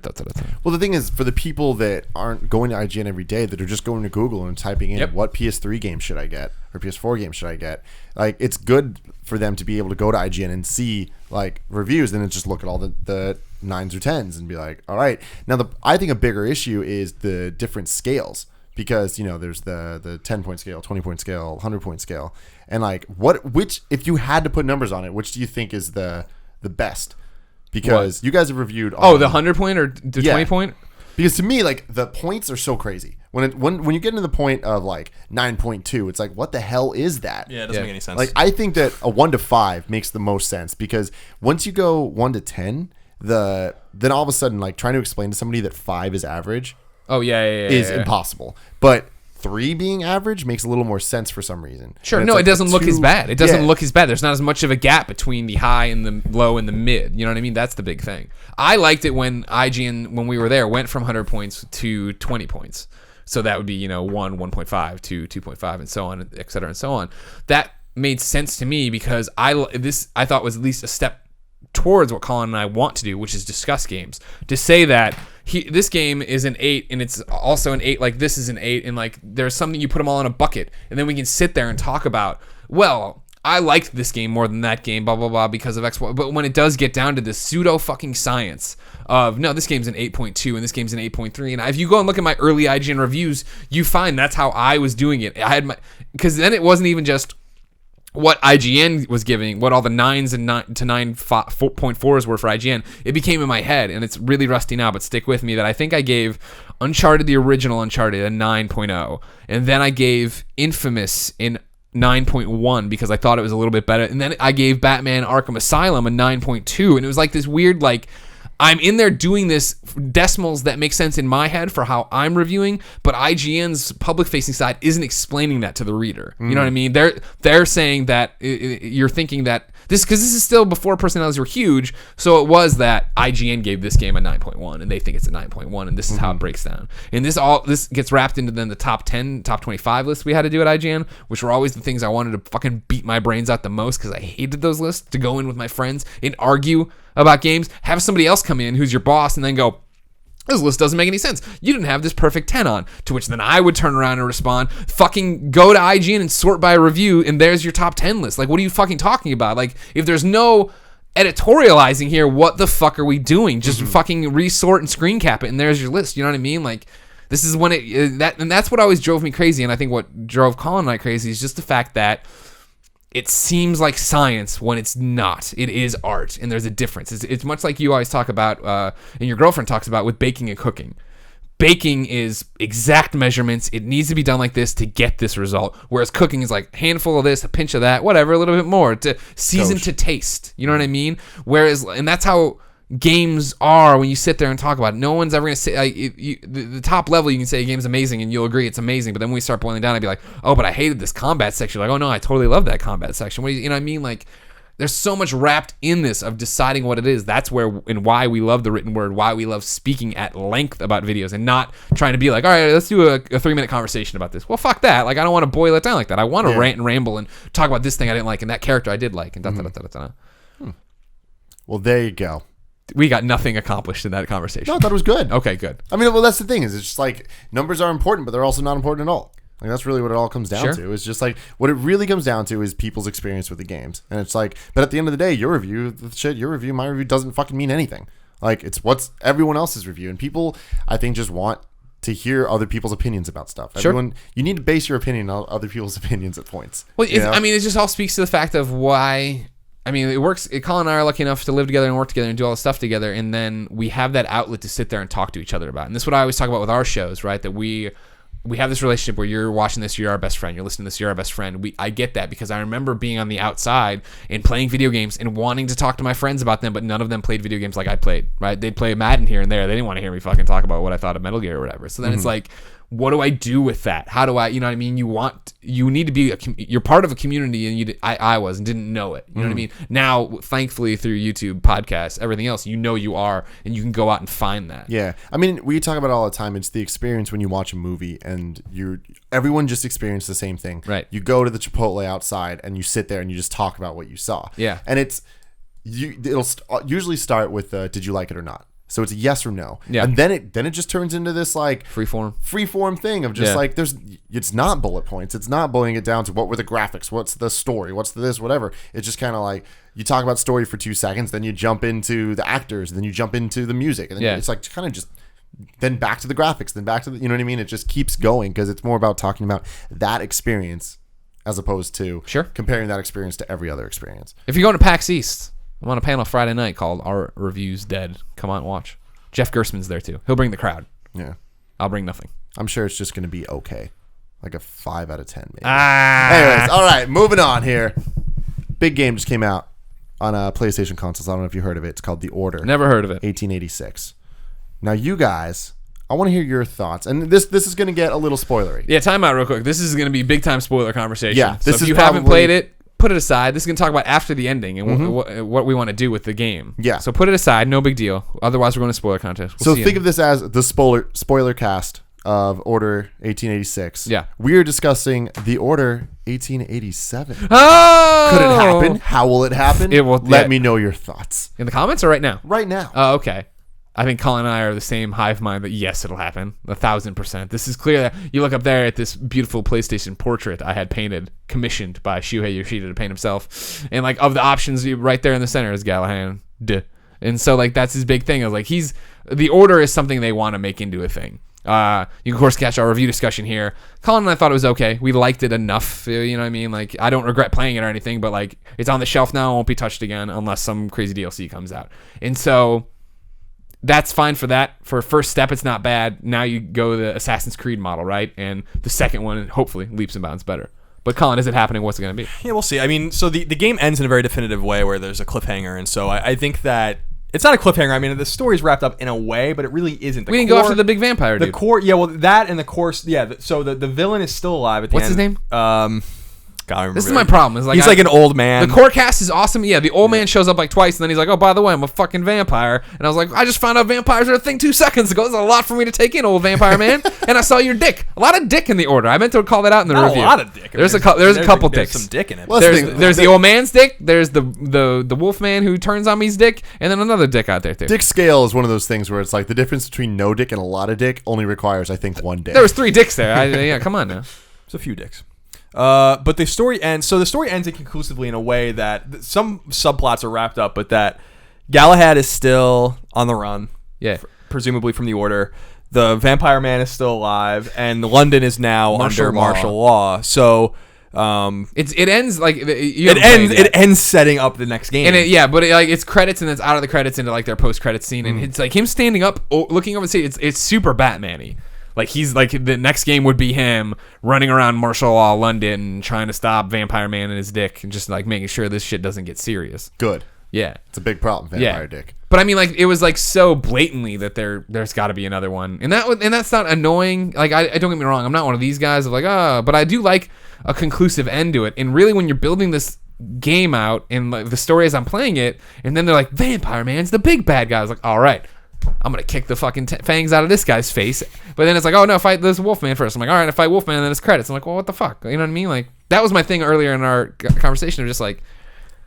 Well, the thing is, for the people that aren't going to IGN every day, that are just going to Google and typing in what PS3 game should I get or PS4 game should I get, like it's good for them to be able to go to IGN and see like reviews, and then just look at all the 9s or 10s and be like, all right. Now, I think a bigger issue is the different scales, because there's the 10-point scale, 20-point scale, 100-point scale, and like which if you had to put numbers on it, which do you think is the best? Because you guys have reviewed the 100-point or the 20-point. Because to me, like the points are so crazy. When you get into the point of like 9.2, it's like, what the hell is that? Yeah, it doesn't make any sense. Like I think that a 1 to 5 makes the most sense, because once you go 1 to 10, then all of a sudden, like trying to explain to somebody that 5 is average. Is impossible. But 3 being average makes a little more sense for some reason. Sure. No, like it doesn't look as bad. It doesn't look as bad. There's not as much of a gap between the high and the low and the mid. You know what I mean? That's the big thing. I liked it when IGN, when we were there, went from 100 points to 20 points. So that would be, 1, 1.5, 2, 2.5, and so on, et cetera, and so on. That made sense to me because I thought was at least a step towards what Colin and I want to do, which is discuss games. To say that this game is an 8 and it's also an 8, like this is an 8, and like there's something, you put them all in a bucket, and then we can sit there and talk about, well, I liked this game more than that game, blah, blah, blah, because of X, Y. But when it does get down to this pseudo fucking science of, no, this game's an 8.2 and this game's an 8.3. And if you go and look at my early IGN reviews, you find that's how I was doing it. I had because then it wasn't even just what IGN was giving, what all the 9s and 9 to 9.4s were for IGN. It became in my head, and it's really rusty now, but stick with me, that I think I gave Uncharted, the original Uncharted, a 9.0. And then I gave Infamous in 9.1 because I thought it was a little bit better. And then I gave Batman Arkham Asylum a 9.2. And it was like this weird, like, I'm in there doing this decimals that make sense in my head for how I'm reviewing, but IGN's public-facing side isn't explaining that to the reader. You know what I mean? They're saying that you're thinking that this, because this is still before personalities were huge, so it was that IGN gave this game a 9.1, and they think it's a 9.1, and this is how it breaks down. And this gets wrapped into then the top 10, top 25 lists we had to do at IGN, which were always the things I wanted to fucking beat my brains out the most because I hated those lists, to go in with my friends and argue about games, have somebody else come in who's your boss and then go, this list doesn't make any sense. You didn't have this perfect 10 on. To which then I would turn around and respond, fucking go to IGN and sort by review, and there's your top 10 list. Like, what are you fucking talking about? Like, if there's no editorializing here, what the fuck are we doing? Just fucking resort and screen cap it, and there's your list. You know what I mean? Like, this is when and that's what always drove me crazy, and I think what drove Colin and I crazy is just the fact that it seems like science when it's not. It is art, and there's a difference. It's much like you always talk about, and your girlfriend talks about with baking and cooking. Baking is exact measurements. It needs to be done like this to get this result, whereas cooking is like handful of this, a pinch of that, whatever, a little bit more, to season to taste. You know what I mean? Whereas, and that's how games are when you sit there and talk about it. No one's ever going to say, like, the top level, you can say a game's amazing and you'll agree it's amazing, but then when we start boiling down, I'd be like, oh, but I hated this combat section. Like, oh no, I totally love that combat section. What do you know what I mean? Like, there's so much wrapped in this of deciding what it is. That's where and why we love the written word, why we love speaking at length about videos and not trying to be like, all right, let's do a 3-minute conversation about this. Well, fuck that. Like, I don't want to boil it down like that. I want to rant and ramble and talk about this thing I didn't like and that character I did like and da-da-da-da-da. Well, there you go. We got nothing accomplished in that conversation. No, I thought it was good. Okay, good. I mean, well, that's the thing is it's just like numbers are important, but they're also not important at all. Like, that's really what it all comes down to. It's just like what it really comes down to is people's experience with the games. And it's like, but at the end of the day, your review, my review doesn't fucking mean anything. Like, it's what's everyone else's review. And people, I think, just want to hear other people's opinions about stuff. Everyone, you need to base your opinion on other people's opinions at points. Well, I mean, it just all speaks to the fact of why. I mean, it works. Colin and I are lucky enough to live together and work together and do all this stuff together, and then we have that outlet to sit there and talk to each other about. And this is what I always talk about with our shows, right? That we have this relationship where you're watching this, you're our best friend. You're listening to this, you're our best friend. I get that because I remember being on the outside and playing video games and wanting to talk to my friends about them, but none of them played video games like I played, right? They'd play Madden here and there. They didn't want to hear me fucking talk about what I thought of Metal Gear or whatever. So then it's like, what do I do with that? How do I, you know what I mean? You need to be, you're part of a community, and I was and didn't know it. You know what I mean? Now, thankfully, through YouTube, podcasts, everything else, you are, and you can go out and find that. Yeah. I mean, we talk about it all the time. It's the experience when you watch a movie and everyone just experienced the same thing. Right. You go to the Chipotle outside and you sit there and you just talk about what you saw. Yeah. And it'll usually start with, did you like it or not? So it's a yes or no. Yeah. And then it just turns into this like freeform thing of just like it's not bullet points. It's not boiling it down to what were the graphics, what's the story, what's the this, whatever. It's just kind of like you talk about story for 2 seconds, then you jump into the actors, then you jump into the music, and then it's like kind of just then back to the graphics, then back to the, you know what I mean? It just keeps going because it's more about talking about that experience as opposed to comparing that experience to every other experience. If you're going to PAX East, I'm on a panel Friday night called Our Review's Dead. Come on and watch. Jeff Gersman's there too. He'll bring the crowd. Yeah. I'll bring nothing. I'm sure it's just going to be okay. Like a 5 out of 10 maybe. Anyways, all right, moving on here. Big game just came out on PlayStation consoles. I don't know if you heard of it. It's called The Order. Never heard of it. 1886. Now you guys, I want to hear your thoughts. And this is going to get a little spoilery. Yeah, time out real quick. This is going to be big time spoiler conversation. Yeah. So if you haven't played it, put it aside. This is going to talk about after the ending and what we want to do with the game. Yeah. So put it aside. No big deal. Otherwise, we're going to spoiler contest. So think of this as the spoiler cast of Order 1886. Yeah. We're discussing The Order 1887. Oh! Could it happen? How will it happen? It will. Let me know your thoughts. In the comments or right now? Right now. Oh, okay. I think Colin and I are the same hive mind that yes, it'll happen 1,000%. This is clear. You look up there at this beautiful PlayStation portrait I had painted, commissioned by Shuhei Yoshida to paint himself, and like of the options, right there in the center is Galahad. Duh. And so like that's his big thing. Is like the order is something they want to make into a thing. You can of course catch our review discussion here. Colin and I thought it was okay. We liked it enough. You know what I mean? Like I don't regret playing it or anything, but like it's on the shelf now. It won't be touched again unless some crazy DLC comes out. And so that's fine for that. For a first step, it's not bad. Now you go the Assassin's Creed model, right? And the second one, hopefully, leaps and bounds better. But Colin, is it happening? What's it going to be? Yeah, we'll see. I mean, so the game ends in a very definitive way where there's a cliffhanger. And so I think that it's not a cliffhanger. I mean, the story's wrapped up in a way, but it really isn't. We didn't go after the big vampire dude. The core, yeah, well, that and the course, yeah. So the villain is still alive at the What's end. his name? God, this is my problem. Is like he's like an old man. The core cast is awesome. Yeah, the old man shows up like twice, and then he's like, "Oh, by the way, I'm a fucking vampire." And I was like, "I just found out vampires are a thing 2 seconds ago. There's a lot for me to take in, old vampire man." And I saw your dick. A lot of dick in the order. I meant to call that out in the Not review. A lot of dick. There's a couple dicks. There's some dick in it. Well, There's the old man's dick. There's the wolf man who turns on me's dick, and then another dick out there too. Dick scale is one of those things where it's like the difference between no dick and a lot of dick only requires, I think, 1 dick. There was 3 dicks there. Yeah, come on now. There's a few dicks. But the story ends. So the story ends inconclusively in a way that some subplots are wrapped up, but that Galahad is still on the run. Yeah. Presumably from the Order. The Vampire Man is still alive, and London is now under martial law. So it ends like it ends setting up the next game. And but it's credits and it's out of the credits into like their post credits scene, and it's like him standing up, looking over the scene. It's super Batman-y. Like he's like the next game would be him running around martial law London trying to stop Vampire Man and his dick and just like making sure this shit doesn't get serious. Good. Yeah. It's a big problem, vampire dick. But I mean, like it was like so blatantly that there's got to be another one, and that's not annoying. Like I don't get me wrong, I'm not one of these guys of like but I do like a conclusive end to it. And really, when you're building this game out and like the story as I'm playing it, and then they're like Vampire Man's the big bad guy. I was like, all right, I'm gonna kick the fucking fangs out of this guy's face. But then it's like, oh no, fight this Wolfman first. I'm like, all right, I fight Wolfman, and then it's credits. I'm like, well, what the fuck? You know what I mean? Like that was my thing earlier in our conversation of just like,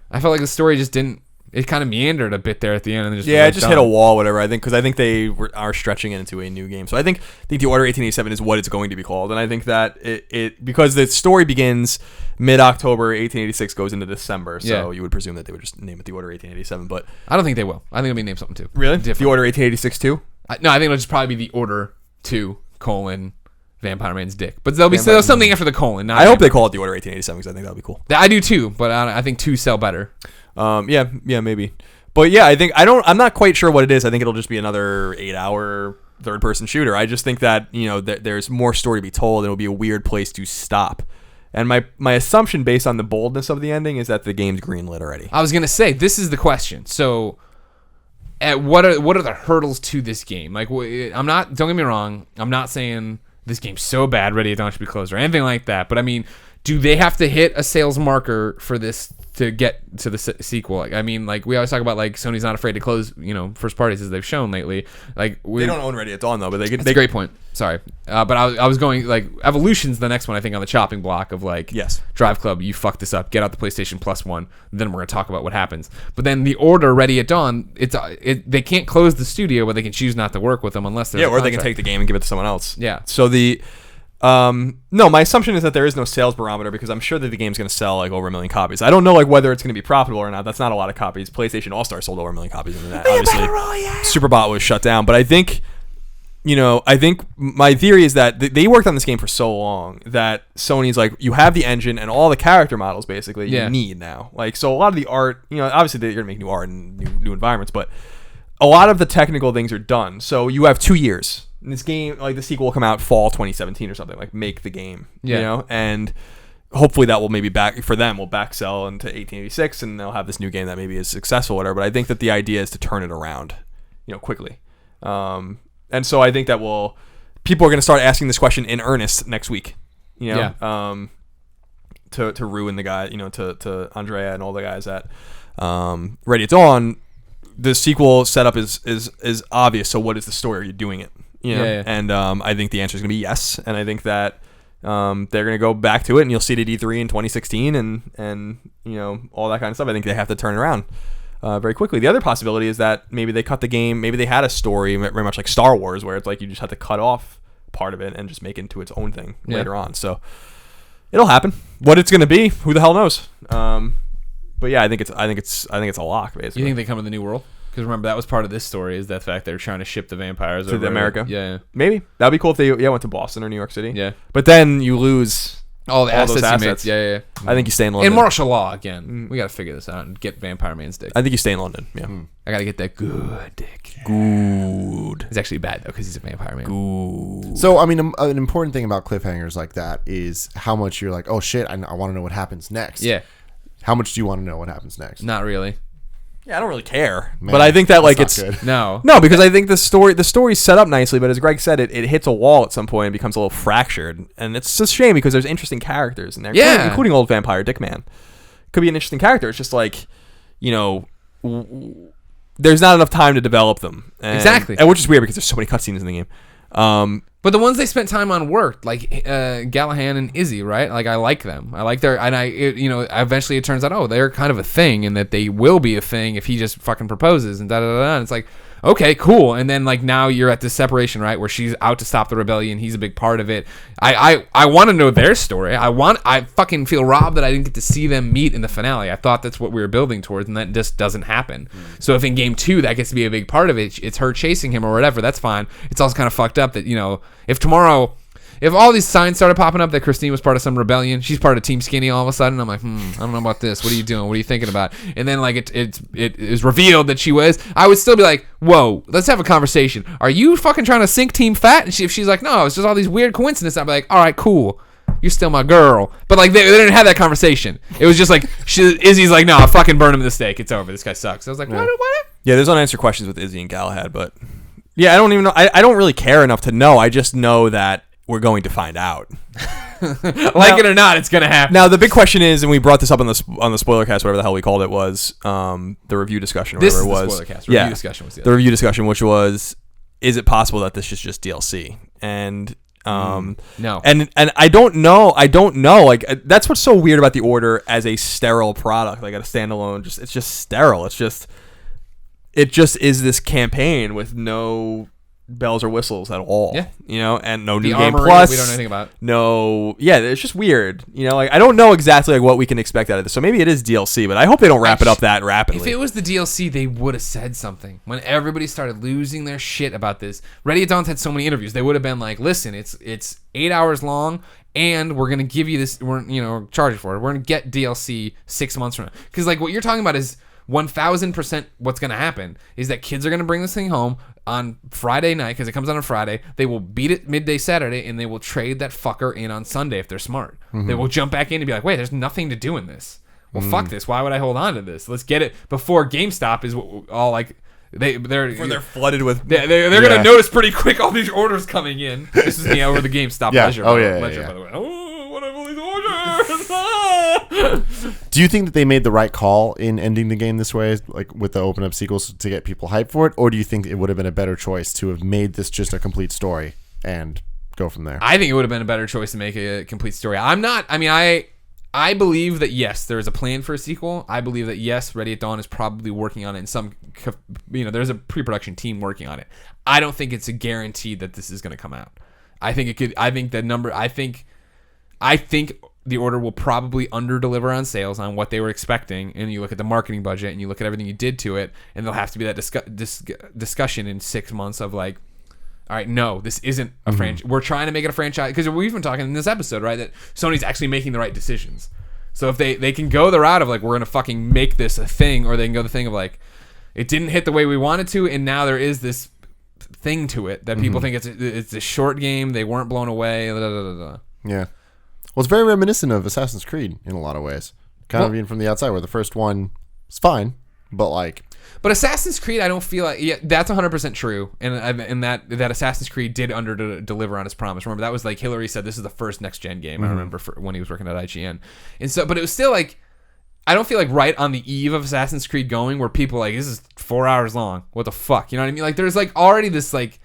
I felt like the story just didn't. It kind of meandered a bit there at the end, and it just hit a wall, whatever. I think because I think they are stretching it into a new game. So I think the Order 1887 is what it's going to be called, and I think that it because the story begins mid-October, 1886 goes into December. So you would presume that they would just name it the Order 1887, but I don't think they will. I think it'll be named something too. Really? Different. The Order 1886 too? No, I think it'll just probably be the Order 2: Vampire Man's dick. But there'll be something after the colon. I hope they call it the Order 1887 because I think that would be cool. I do too, but I think 2 sell better. Yeah, maybe. But yeah, I'm not quite sure what it is. I think it'll just be another 8-hour third-person shooter. I just think that, there's more story to be told, and it'll be a weird place to stop. And my assumption based on the boldness of the ending is that the game's greenlit already. I was going to say, this is the question. So, what are the hurdles to this game? Like, don't get me wrong, I'm not saying this game's so bad, Ready at Dawn should be closed or anything like that, but I mean, do they have to hit a sales marker for this to get to the sequel? Like, I mean, like we always talk about, like Sony's not afraid to close, first parties as they've shown lately. Like they don't own Ready at Dawn though, but that's a great point. Sorry, but I was going like Evolution's the next one I think on the chopping block of like yes, Drive Club, you fucked this up, get out the PlayStation Plus one, then we're gonna talk about what happens. But then the Order Ready at Dawn, they can't close the studio, but they can choose not to work with them unless there's or they can take the game and give it to someone else. Yeah. So no, my assumption is that there is no sales barometer because I'm sure that the game's going to sell like over 1 million copies. I don't know like whether it's going to be profitable or not. That's not a lot of copies. PlayStation All-Star sold over 1 million copies in that. Obviously, Superbot was shut down. But I think, my theory is that they worked on this game for so long that Sony's like, you have the engine and all the character models basically you need now. Like, so a lot of the art, obviously they're going to make new art and new environments, but a lot of the technical things are done. So you have 2 years. And this game, like the sequel will come out fall 2017 or something, like make the game, and hopefully that will maybe will back sell into 1886 and they'll have this new game that maybe is successful or whatever. But I think that the idea is to turn it around, quickly. And so I think that people are going to start asking this question in earnest next week, to ruin the guy, to Andrea and all the guys at Ready at Dawn. The sequel setup is obvious. So what is the story? Are you doing it? And I think the answer is going to be yes. And I think that they're going to go back to it, and you'll see it at E3 in 2016 and all that kind of stuff. I think they have to turn around. very quickly. The other possibility is that maybe they cut the game. Maybe they had a story very much like Star Wars, where it's like you just had to cut off part of it and just make it into its own thing later on. So it'll happen. What it's going to be, who the hell knows? But yeah, I think it's a lock. Basically, You think they come to the New World? Because remember, that was part of this story, is that fact they're trying to ship the vampires to over America? Yeah. Maybe that'd be cool if they went to Boston or New York City. Yeah. But then you lose All the those assets. Yeah. I think you stay in London. And martial law again. We got to figure this out and get Vampire Man's dick. I think you stay in London. Yeah. I got to get that good dick. Good. It's actually bad, though, because he's a vampire man. Good. So, I mean, an important thing about cliffhangers like that is how much you're like, oh shit, I want to know what happens next. Yeah. How much do you want to know what happens next? Not really. Yeah, I don't really care. Man, but I think that like that's it's not good. No. because I think the story's set up nicely, but as Greg said, it hits a wall at some point and becomes a little fractured. And it's a shame because there's interesting characters in there. Yeah. Including old vampire Dickman. Could be an interesting character. It's just like, there's not enough time to develop them. Exactly. And which is weird because there's so many cutscenes in the game. But the ones they spent time on worked, like Gallahan and Izzy, right? Like, I like them. I like their, and eventually it turns out, oh, they're kind of a thing, and that they will be a thing if he just fucking proposes, and da-da-da-da. And it's like, okay, cool. And then, like, now you're at this separation, right, where she's out to stop the rebellion. He's a big part of it. I want to know their story. I fucking feel robbed that I didn't get to see them meet in the finale. I thought that's what we were building towards, and that just doesn't happen. So if in game 2 that gets to be a big part of it, it's her chasing him or whatever, that's fine. It's also kind of fucked up that, if all these signs started popping up that Christine was part of some rebellion, she's part of Team Skinny all of a sudden, I'm like, I don't know about this. What are you doing? What are you thinking about? And then, like, it is revealed that she was, I would still be like, whoa, let's have a conversation. Are you fucking trying to sink Team Fat? And if she's like, no, it's just all these weird coincidences, I'd be like, all right, cool. You're still my girl. But, like, they didn't have that conversation. It was just like, Izzy's like, no, I'll fucking burn him at the stake. It's over. This guy sucks. I was like, what? Yeah, there's unanswered questions with Izzy and Galahad, but yeah, I don't even know. I don't really care enough to know. I just know that we're going to find out. It or not, it's going to happen. Now, the big question is, and we brought this up on the spoiler cast, whatever the hell we called it, was the review discussion, or whatever it was. The spoiler cast. Review discussion was the review discussion, which was, is it possible that this is just DLC? And no. And I don't know. Like, that's what's so weird about the Order as a sterile product, like a standalone. It's just sterile. It just is this campaign with no bells or whistles at all. Yeah. And no the new game armory, plus. we don't know anything about. No, yeah, it's just weird. Like, I don't know exactly like what we can expect out of this. So maybe it is DLC, but I hope they don't wrap it up that rapidly. If it was the DLC, they would have said something. When everybody started losing their shit about this, Ready at Dawn's had so many interviews. They would have been like, listen, it's 8 hours long, and we're gonna give you this. We're charge you for it. We're gonna get DLC 6 months from now. Because like what you're talking about is 1000% what's going to happen is that kids are going to bring this thing home on Friday night because it comes out on Friday. They will beat it midday Saturday, and they will trade that fucker in on Sunday if they're smart. They will jump back in and be like, wait, there's nothing to do in this. Well, fuck this. Why would I hold on to this? Let's get it before GameStop is all like... They're flooded with... They're going to notice pretty quick all these orders coming in. This is me over the GameStop ledger. Ledger, by the way. Oh, what are all these orders? Do you think that they made the right call in ending the game this way, like with the open up sequels to get people hyped for it, or do you think it would have been a better choice to have made this just a complete story and go from there? I think it would have been a better choice to make a complete story. I believe that yes, there is a plan for a sequel. I believe that yes, Ready at Dawn is probably working on it in some, there's a pre-production team working on it. I don't think it's a guarantee that this is going to come out. I think the Order will probably under-deliver on sales on what they were expecting, and you look at the marketing budget and you look at everything you did to it, and there'll have to be that discussion in 6 months of like, all right, no, this isn't a franchise. We're trying to make it a franchise, because we've been talking in this episode, right, that Sony's actually making the right decisions. So if they can go the route of like, we're going to fucking make this a thing, or they can go the thing of like, it didn't hit the way we wanted to, and now there is this thing to it that people think it's a short game, they weren't blown away, Yeah. Well, it's very reminiscent of Assassin's Creed in a lot of ways. Kind of even from the outside, where the first one is fine, but like... But Assassin's Creed, I don't feel like... Yeah, that's 100% true. And that Assassin's Creed did under-deliver on its promise. Remember, that was like Hillary said, this is the first next-gen game. I remember when he was working at IGN. And so, but it was still like... I don't feel like right on the eve of Assassin's Creed going where people are like, this is 4 hours long. What the fuck? You know what I mean? Like, there's like already this like...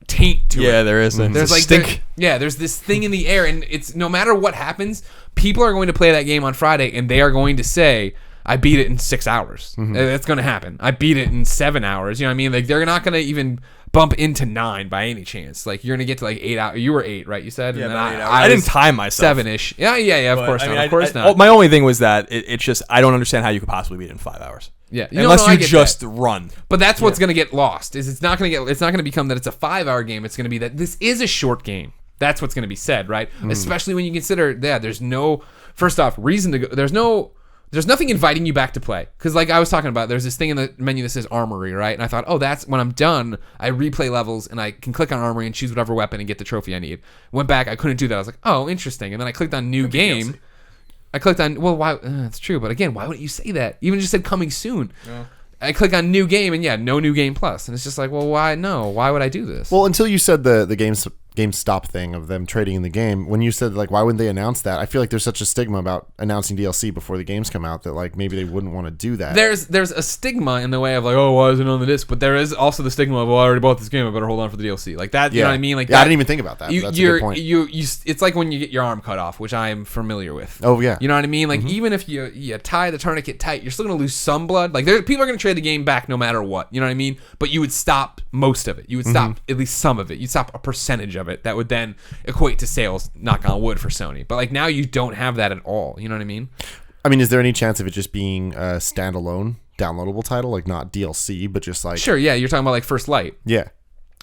taint to it. Yeah, there is. There's like stink. There's this thing in the air, and it's no matter what happens, people are going to play that game on Friday, and they are going to say, I beat it in 6 hours. It's going to happen. I beat it in 7 hours. You know what I mean? Like, they're not going to even bump into 9 by any chance. Like, you're going to get to like 8 hours. You were 8, right? You said? Yeah, and then I didn't time myself. 7-ish. Yeah, of But, course I not. mean, Of course not. My only thing was that it's just, I don't understand how you could possibly beat it in 5 hours. Yeah, Unless I you get just that. run. But that's what's going to get lost. It's not going to become that it's a 5-hour game. It's going to be that this is a short game. That's what's going to be said, right? Especially when you consider there's no, first off, reason to go. There's nothing inviting you back to play. Because like I was talking about, there's this thing in the menu that says Armory, right? And I thought, oh, that's when I'm done, I replay levels and I can click on Armory and choose whatever weapon and get the trophy I need. Went back, I couldn't do that. I was like, oh, interesting. And then I clicked on New Game. DLC. I clicked on, well, why? It's true. But again, why wouldn't you say that? Even just said coming soon. Yeah. I click on New Game and no New Game Plus. And it's just like, well, why? No. Why would I do this? Well, until you said the GameStop thing of them trading in the game, when you said like why wouldn't they announce that, I feel like there's such a stigma about announcing DLC before the games come out that like maybe they wouldn't want to do that. There's a stigma in the way of like, oh, why is it on the disc? But there is also the stigma of, well, I already bought this game, I better hold on for the DLC. Like that, you know what I mean? Like I didn't even think about that. That's a good point. It's like when you get your arm cut off, which I am familiar with. Oh yeah, you know what I mean? Like even if you tie the tourniquet tight, you're still gonna lose some blood. Like people are gonna trade the game back no matter what. You know what I mean? But you would stop most of it. You would stop at least some of it. You'd stop a percentage of it. That would then equate to sales, knock on wood, for Sony. But like now you don't have that at all. You know what I mean? I mean, is there any chance of it just being a standalone downloadable title, like not DLC, but just like sure, yeah, you're talking about like First Light. Yeah,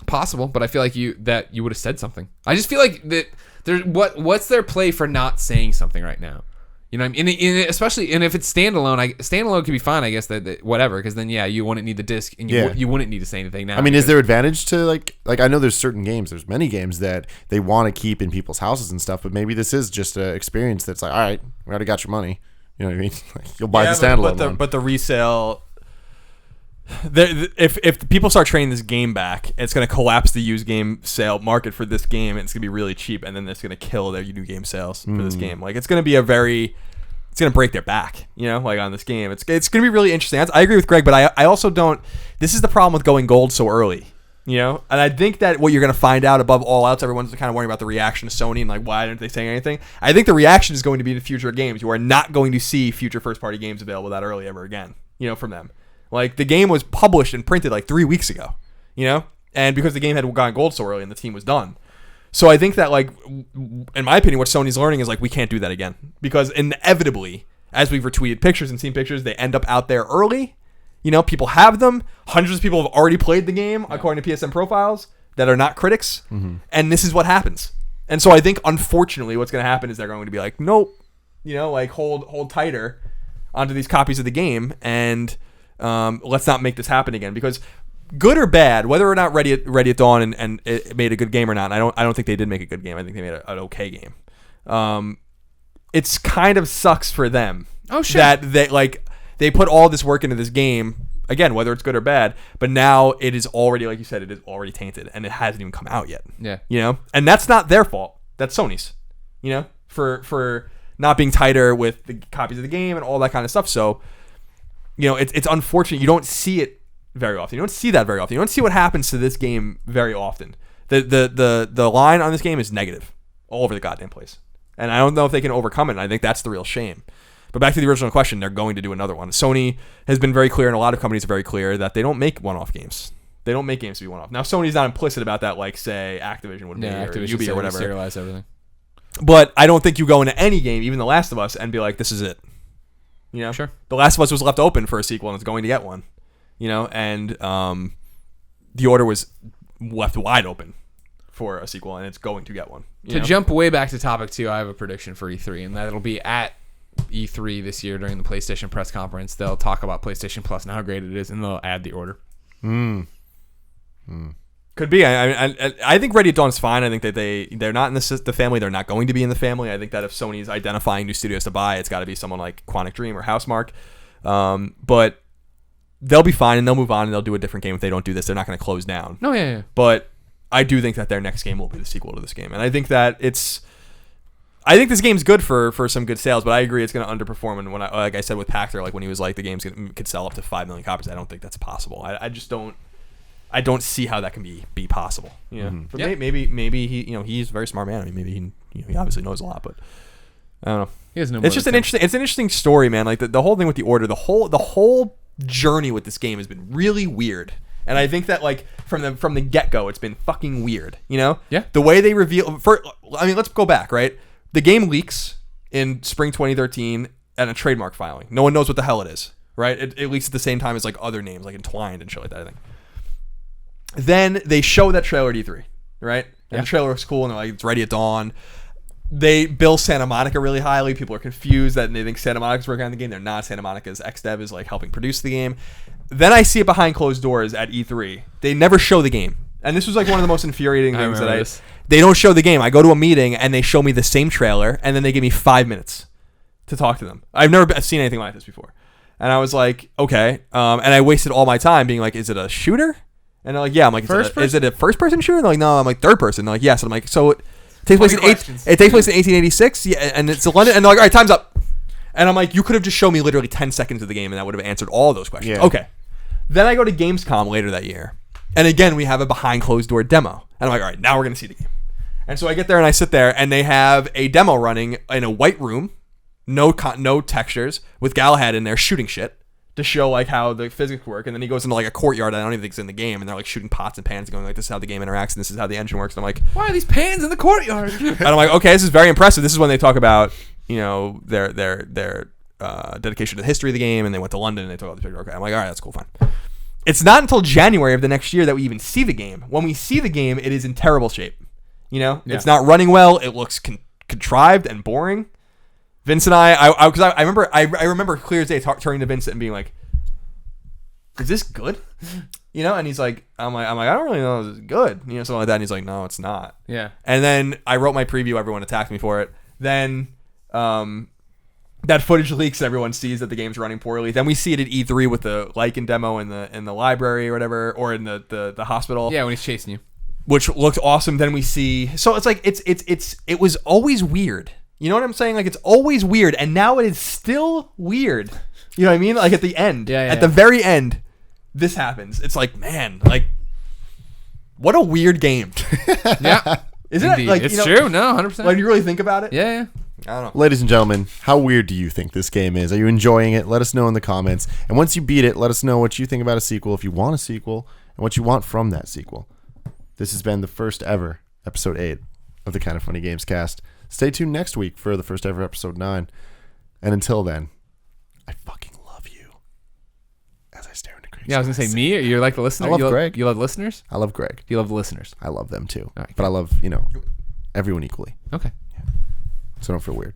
possible, but I feel like you would have said something. I just feel like that there's what's their play for not saying something right now? You know what I mean? Especially, and if it's standalone, standalone could be fine, I guess, that whatever, because then, you wouldn't need the disc, and you wouldn't need to say anything now. I mean, is there advantage to, like I know there's certain games, there's many games that they want to keep in people's houses and stuff, but maybe this is just an experience that's like, all right, we already got your money. You know what I mean? Like, you'll buy the standalone one. But the resale... If people start trading this game back, it's going to collapse the used game sale market for this game, and it's going to be really cheap, and then it's going to kill their new game sales for this game. Like, it's going to be it's going to break their back, like on this game. It's going to be really interesting. I agree with Greg, but I also don't. This is the problem with going gold so early, and I think that what you're going to find out above all else, everyone's kind of worrying about the reaction to Sony and like why aren't they saying anything. I think the reaction is going to be the future of games. You are not going to see future first party games available that early ever again, from them. Like, the game was published and printed like 3 weeks ago, and because the game had gone gold so early and the team was done. So I think that, like, in my opinion, what Sony's learning is like, we can't do that again, because inevitably, as we've retweeted pictures and seen pictures, they end up out there early. People have them. Hundreds of people have already played the game, according to PSN profiles, that are not critics. And this is what happens. And so I think, unfortunately, what's going to happen is they're going to be like, nope, like hold tighter onto these copies of the game, and let's not make this happen again. Because good or bad, whether or not Ready at Dawn and it made a good game or not, I don't think they did make a good game. I think they made an okay game. It's kind of sucks for them. Oh, sure. That they put all this work into this game, again, whether it's good or bad, but now it is already, like you said, it is already tainted, and it hasn't even come out yet. Yeah. And that's not their fault. That's Sony's. For not being tighter with the copies of the game and all that kind of stuff. So, it's unfortunate. You don't see it very often. You don't see that very often. You don't see what happens to this game very often. The line on this game is negative all over the goddamn place. And I don't know if they can overcome it, and I think that's the real shame. But back to the original question, they're going to do another one. Sony has been very clear, and a lot of companies are very clear, that they don't make one-off games. They don't make games to be one-off. Now, Sony's not implicit about that, like, say, Activision would be, or Ubi or whatever. Serialize everything. But I don't think you go into any game, even The Last of Us, and be like, this is it. Sure. The Last of Us was left open for a sequel, and it's going to get one. And the order was left wide open for a sequel, and it's going to get one. To jump way back to topic 2, I have a prediction for E3, and that it'll be at E3 this year during the PlayStation press conference. They'll talk about PlayStation Plus and how great it is, and they'll add the order. Could be. I think Ready at Dawn is fine. I think that they're not in the family. They're not going to be in the family. I think that if Sony's identifying new studios to buy, it's got to be someone like Quantic Dream or Housemarque. But they'll be fine, and they'll move on, and they'll do a different game if they don't do this. They're not going to close down. No, yeah. But I do think that their next game will be the sequel to this game, and I think that I think this game's good for some good sales, but I agree it's going to underperform. And when like I said with Pactor, like when he was like the game's could sell up to 5 million copies, I don't think that's possible. I just don't. I don't see how that can be possible. But maybe he he's a very smart man. I mean, maybe he obviously knows a lot, but I don't know. He has no. It's just an interesting story, man. Like the whole thing with the Order, the whole journey with this game has been really weird. And I think that like from the get-go, it's been fucking weird. You know? Yeah. The way they reveal. Let's go back, right? The game leaks in spring 2013 at a trademark filing. No one knows what the hell it is, right? It leaks at the same time as like other names, like Entwined and shit like that, I think. Then they show that trailer at E3, right? And the trailer looks cool, and they're like, it's ready at dawn. They bill Santa Monica really highly. People are confused that they think Santa Monica's working on the game. They're not. Santa Monica's ex-dev is like helping produce the game. Then I see it behind closed doors at E3. They never show the game. And this was like one of the most infuriating things that they don't show the game. I go to a meeting and they show me the same trailer and then they give me 5 minutes to talk to them. I've never seen anything like this before. And I was like, okay. And I wasted all my time being like, is it a shooter? And they're like, yeah. I'm like, is it a first person shooter? They're like, no. I'm like, third person. They're like, yes. And I'm like, so it takes place in 1886. Yeah, and it's London. And they're like, all right, time's up. And I'm like, you could have just shown me literally 10 seconds of the game and that would have answered all those questions. Yeah. Okay. Then I go to Gamescom later that year. And again, we have a behind closed door demo. And I'm like, all right, now we're going to see the game. And so I get there and I sit there and they have a demo running in a white room, no textures, with Galahad in there shooting shit to show like how the physics work. And then he goes into like a courtyard that I don't even think is in the game. And they're like shooting pots and pans and going like, this is how the game interacts and this is how the engine works. And I'm like, why are these pans in the courtyard? and I'm like, okay, this is very impressive. This is when they talk about, you know, their dedication to the history of the game. And they went to London and they took all the pictures. Okay, I'm like, all right, that's cool, fine. It's not until January of the next year that we even see the game. When we see the game, it is in terrible shape. You know, It's not running well. It looks contrived and boring. Vince and I remember clear as day turning to Vince and being like, "Is this good?" You know, and he's like, "I'm like, I don't really know if this is good." You know, something like that. And he's like, "No, it's not." Yeah. And then I wrote my preview. Everyone attacked me for it. Then, that footage leaks. Everyone sees that the game's running poorly. Then we see it at E3 with the Lycan demo in the library or whatever, or in the hospital. Yeah, when he's chasing you, which looked awesome. Then we see. So it's like it was always weird. You know what I'm saying? Like it's always weird, and now it is still weird. You know what I mean? Like at the end, at the very end, this happens. It's like, man, like what a weird game. Yeah, isn't it? Like it's true. No, 100%. Like you really think about it? Yeah. I don't know. Ladies and gentlemen, how weird do you think this game is? Are you enjoying it? Let us know in the comments. And once you beat it, let us know what you think about a sequel, if you want a sequel, and what you want from that sequel. This has been the first ever episode 8 of the Kind of Funny Gamescast. Stay tuned next week for the first ever episode 9. And until then, I fucking love you. As I stare into Greg's I was going to say me, or you're like the listener? I love Greg. You love listeners? I love Greg. You love the listeners? I love them too. All right, but I love, everyone equally. Okay. So don't feel weird.